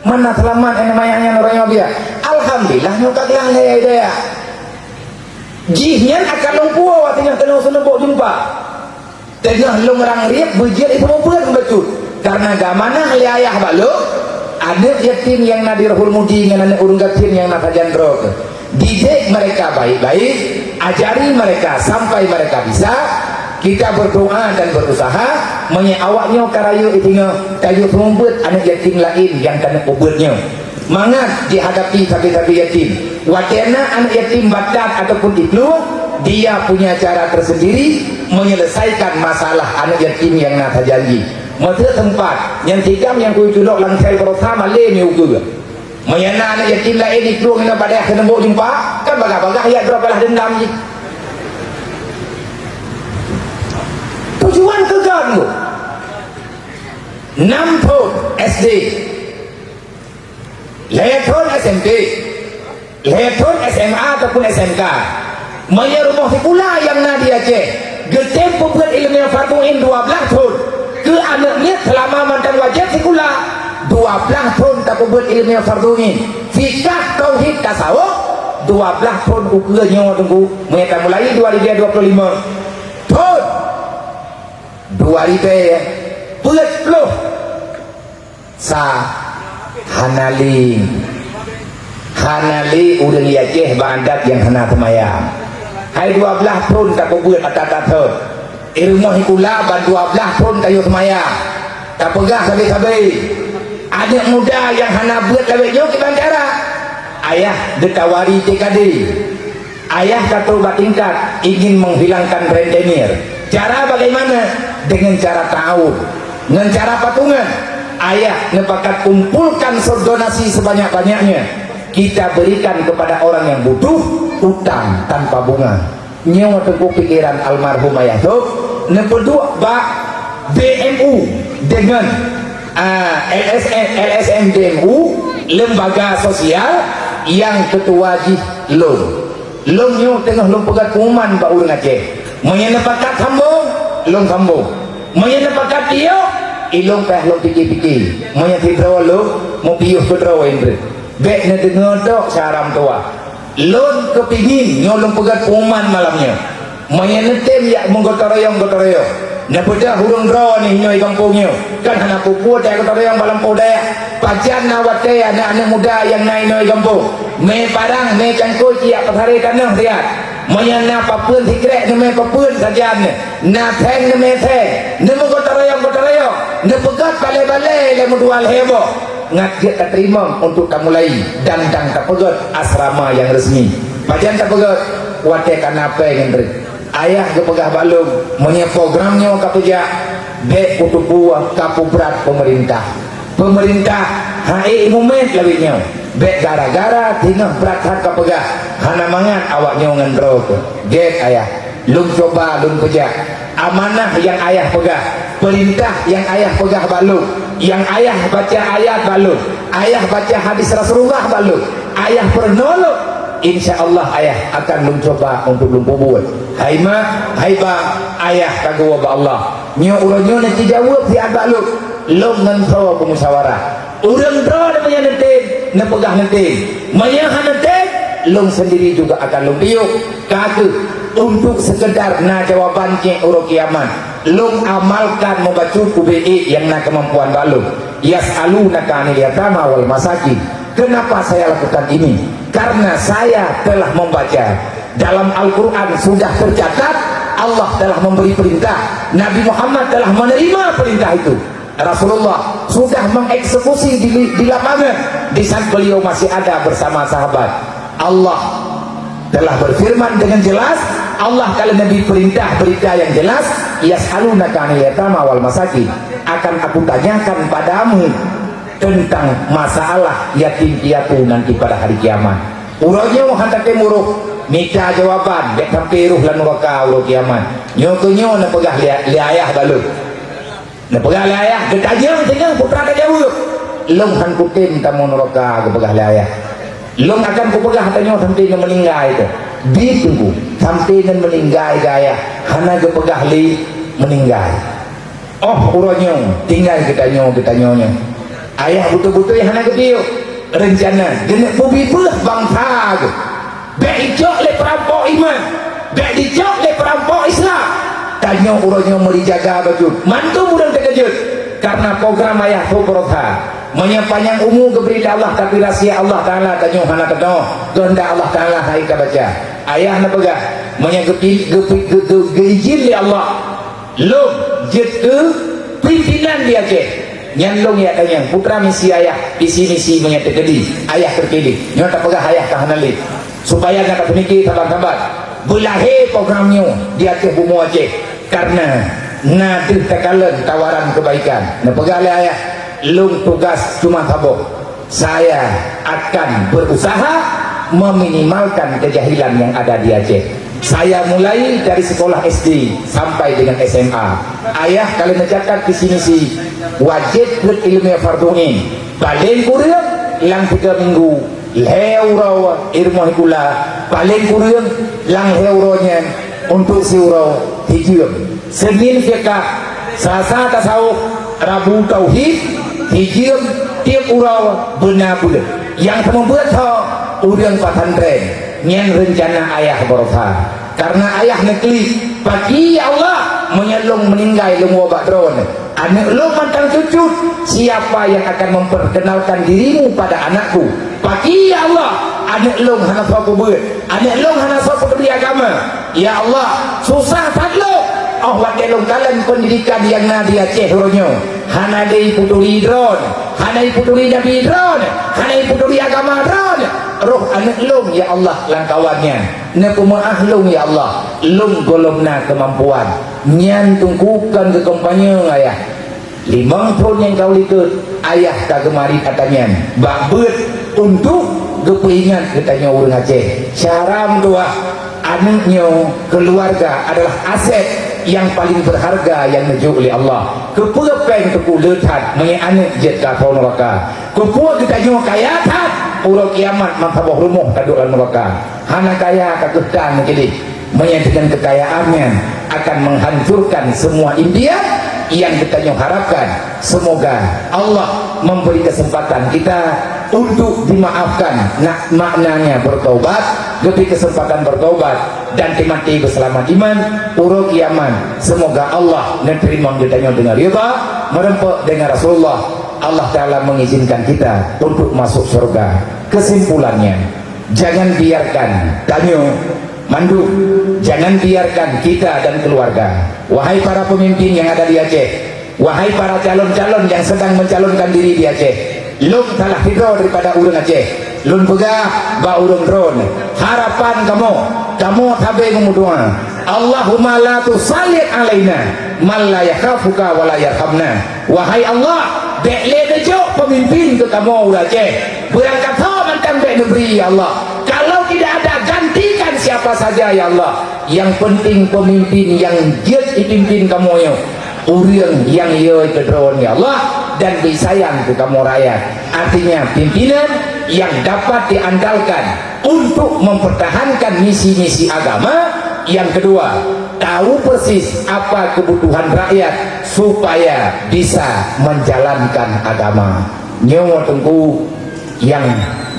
[SPEAKER 1] Mana selamat namanya orangnya dia. Alhamdulillah nyokak yang daya. Jihnya akan lompuah tengah tenang senebok jumpa tengah longrang riap berjiat itu membuat betul karena gamana oleh ayah balu ada yatim yang nadirhul mudi dengan anak urung yatim yang nafajan drog didik mereka baik-baik ajari mereka sampai mereka bisa kita berdoa dan berusaha menyawaknya karayu itu kayu membuat anak yatim lain yang kena obatnya mangat dihadapi sapi-sapi yatim wadena anak yatim badat ataupun ibnu dia punya cara tersendiri menyelesaikan masalah anak yatim yang nak janji mata tempat yang tikam yang kuih culok langsai bersama le ni ukur mayana anak yatim lain ibnu yang pada kena bawa jumpa kan bagah-bagah ya berapalah dendam je tujuan keganu Nampun SD Leton SMP, Leton SMA ataupun SMK. Maya rumah pula yang nadia cek. Getempo buat ilmu yang farduin 12 tahun. Ke anaknya selama mantan wajib sekula 12 tahun tak buat ilmu yang farduin. Fikah tauhid tasawuf 12 tahun ukurnya tunggu. Mereka mulai 2025. Tahun 2000 puluh Hanali udah liaceh bandat yang hendak semayam hai 12 tahun tak buat atat-atat ilmu hikula ban 12 tahun kayu semayam tak pegah sabi-sabi anak muda yang hendak buat lewat jauh ke bandara ayah ditawari TKD ayah kata tingkat ingin menghilangkan rentenir cara bagaimana dengan cara tahu dengan cara patungan ayah nepakat kumpulkan donasi sebanyak-banyaknya kita berikan kepada orang yang butuh utang tanpa bunga nyawa tengku pikiran almarhum ayah tu nepeduk bak BMU dengan LSM BMU lembaga sosial yang ketua jih long nyu tengah long pegat kuman bak urang Aceh maya nepakat sambung menyepakat dia ilong peh long pikir-pikir menyepakat lo mau piuh ke draw indre bek ne dengar dok saram tua lon kepingin nyolong pegat kuman malamnya menyetem ya menggotoreyong na pada hurung draw ni nyoi kampungnya kan anak pupu dah gotoreyong balam podaya pajan nawate anak-anak muda yang naik nyoi kampung me parang me cangkoi ciak pathare kanah riat menyana papun tikrek ne me papun sajan na theng ne me theng ne menggotoreyong ne pegat bale-bale le mudual hebo ngajak terima untuk kamulai dan tak pegot asrama yang resmi. Bajan tak pegot wate kanapa yang ngeri. Ayah ke pegah balung punya programnya kapeja dek kutupu kapubrat pemerintah. Pemerintah hai moment lawitnya. Bek gara-gara tinggal berat hak kapegah hana mangan awaknya ngendro ke. Dek ayah lung coba lung peja. Amanah yang ayah pegang, perintah yang ayah pegang balung, yang ayah baca ayat balung, ayah baca hadis Rasulullah balung, ayah pernolong, insya Allah ayah akan mencoba untuk lumpubut. Hai ma, hai bang, ayah kagum ba Allah. Nyo uronyo nanti jawab di balung, lom nentro pemusyawarah. Urang dro namanya nanti, nepegah nanti, mayahan nanti, lom sendiri juga akan lumpiuk. Kata untuk sekedar na jawaban cek urut kiamat lung amalkan membaca UBE yang na kemampuan balung yas'aluna kanil yatama wal masakin. Kenapa saya lakukan ini? Karena saya telah membaca dalam Al-Quran sudah tercatat Allah telah memberi perintah, Nabi Muhammad telah menerima perintah itu, Rasulullah sudah mengeksekusi di lapangan di saat beliau masih ada bersama sahabat. Allah telah berfirman dengan jelas, Allah kalau Nabi perintah berita yang jelas, yas'alunaka 'anil yatama wal masakin, akan aku tanyakan padamu tentang masalah yatim piatu nanti pada hari kiamat. Uronya hantar muruh minta jawaban dek tampiruh lan neraka uruh kiamat. Nyokonyo na pegah li ayah balu. Na pegah li ayah getajang tinggal putra ka jauh. Long han kutim tamu neraka ke pegah li ayah. Long akan kupegah tanya sampai dengan meninggal itu ditunggu sampai dengan meninggal gaya hana kupegah li meninggal. Oh uronyo tinggal kita nyonya ayah butuh-butuh yang hana kepiu rencana jenis bubi pula bangsa ke bek ijok le perampok iman bek dijok le perampok Islam. Tanya uronyo mau dijaga baju mantu mudah terkejut karena program ayah Fubrotha menyampaikan umum keberita Allah tapi rahasia Allah Ta'ala tanya hana kedoh kehendak Allah Ta'ala hai baca ayah na pegah menyakuti geizin li Allah lum jet ke pimpinan dia ke nyandong ya tanya putra misi ayah misi menyatakan ayah terpilih nyata pegah ayah kahanali supaya nak pemikir sabar-sabar belahe programnya dia ke bumu Aceh karena nadih tekalan tawaran kebaikan na pegah le ayah lung tugas cuma tabok saya akan berusaha meminimalkan kejahilan yang ada di Aceh. Saya mulai dari sekolah SD sampai dengan SMA. Ayah kalian mencatat di sini sih wajib ilmu farduin paling kurang lang 3 minggu leuro ilmu hikula paling kurang lang heuronya untuk siuro hijau Senin fiqah Selasa tasawuf Rabu tauhid hijau tiap urau benar pula yang membuat urang patantren nyen rencana ayah berosa karena ayah nekli pagi ya Allah menyelong meninggal lung wabak drone anak lu mantang cucut siapa yang akan memperkenalkan dirimu pada anakku pagi ya Allah anak lu hana sopo buat anak lu hana sopo beri agama ya Allah susah tak lu oh wakelong kalian pendidikan yang nadi Aceh ronyo hana dei puturi drone hana puturi nabi drone hana puturi agama drone roh anak lung ya Allah langkawannya na pemaah lung ya Allah lung golongna kemampuan nyan tungkukan ke kampanye ayah 5 tahun yang kau likut ayah kagemari katanya babut untuk kepingan katanya orang Aceh syaram doa anaknya keluarga adalah aset yang paling berharga yang nuju oleh Allah kepulapeng teku letat menye anak jet ka tau neraka kepul kita nyo kaya tat urut kiamat mantabah rumuh kadulan neraka hana kaya kagetan jadi menyatakan kekayaannya akan menghancurkan semua impian yang kita nyo harapkan. Semoga Allah memberi kesempatan kita untuk dimaafkan maknanya bertobat lebih kesempatan bertobat dan mati berselamat iman urut kiamat. Semoga Allah menerima kita dengan ridha merempuk dengan Rasulullah. Allah Ta'ala mengizinkan kita untuk masuk surga. Kesimpulannya jangan biarkan tanyo mandu jangan biarkan kita dan keluarga wahai para pemimpin yang ada di Aceh wahai para calon-calon yang sedang mencalonkan diri di Aceh Lung telah hidro daripada urang Aceh. Lun pegah ba urang drone. Harapan kamu tabe ngumudua. Allahumma la tusallit alaina man la yakhafuka wa la yarhamna. Wahai Allah, dekle dejo pemimpin ke kamu urang Aceh. Berangkat mantan dek negeri ya Allah. Kalau tidak ada, gantikan siapa saja ya Allah. Yang penting pemimpin yang giat dipimpin kamu yo. Urang yang yo kedron ya Allah, dan disayang ke kamu rakyat. Artinya pimpinan yang dapat diandalkan untuk mempertahankan misi-misi agama. Yang kedua, tahu persis apa kebutuhan rakyat supaya bisa menjalankan agama. Nyawa tengku yang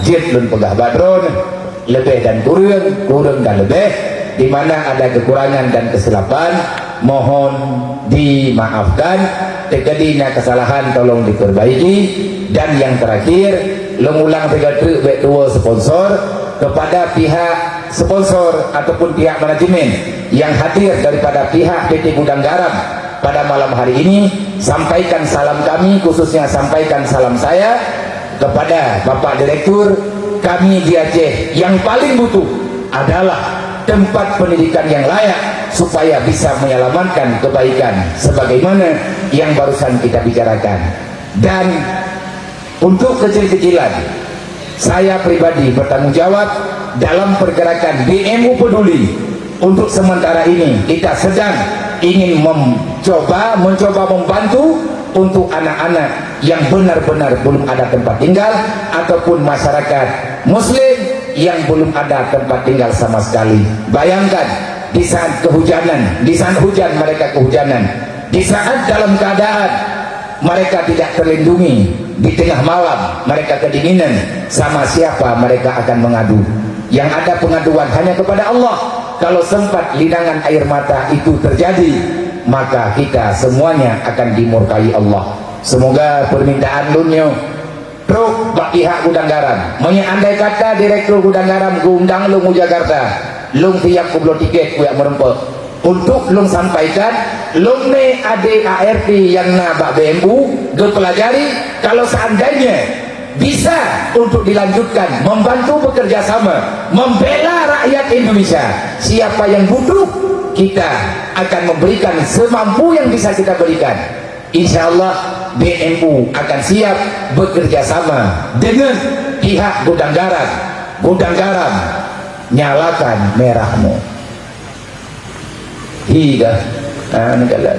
[SPEAKER 1] jid dan pegah badron, lebih dan kurang dan lebih, di mana ada kekurangan dan kesilapan, mohon dimaafkan. Terjadinya kesalahan tolong diperbaiki. Dan yang terakhir, lengulang betul sponsor kepada pihak sponsor ataupun pihak manajemen yang hadir daripada pihak PT Gudang Garam pada malam hari ini, sampaikan salam kami, khususnya sampaikan salam saya kepada Bapak Direktur. Kami di Aceh yang paling butuh adalah tempat pendidikan yang layak supaya bisa menyelamatkan kebaikan sebagaimana yang barusan kita bicarakan. Dan untuk kecil-kecilan, saya pribadi bertanggung jawab dalam pergerakan BMU Peduli. Untuk sementara ini kita sedang ingin mencoba membantu untuk anak-anak yang benar-benar belum ada tempat tinggal, ataupun masyarakat muslim yang belum ada tempat tinggal sama sekali. Bayangkan, di saat kehujanan, di saat hujan mereka kehujanan, di saat dalam keadaan mereka tidak terlindungi, di tengah malam mereka kedinginan, sama siapa mereka akan mengadu? Yang ada pengaduan hanya kepada Allah. Kalau sempat lidangan air mata itu terjadi, maka kita semuanya akan dimurkai Allah. Semoga permintaan lunyo truk bak pihak Gudang Garam, andai kata Direktur Gudang Garam gundang lung Jakarta, lung tiap kublo tiket kuyak merempet untuk lung sampaikan lung ne ade ART yang na bak BMU pelajari. Kalau seandainya bisa untuk dilanjutkan, membantu bekerja sama, membela rakyat Indonesia, siapa yang butuh kita akan memberikan semampu yang bisa kita berikan. Insya Allah BMU akan siap bekerja sama dengan pihak Gudang Garam. Gudang Garam, nyalakan merahmu. Higa, negara.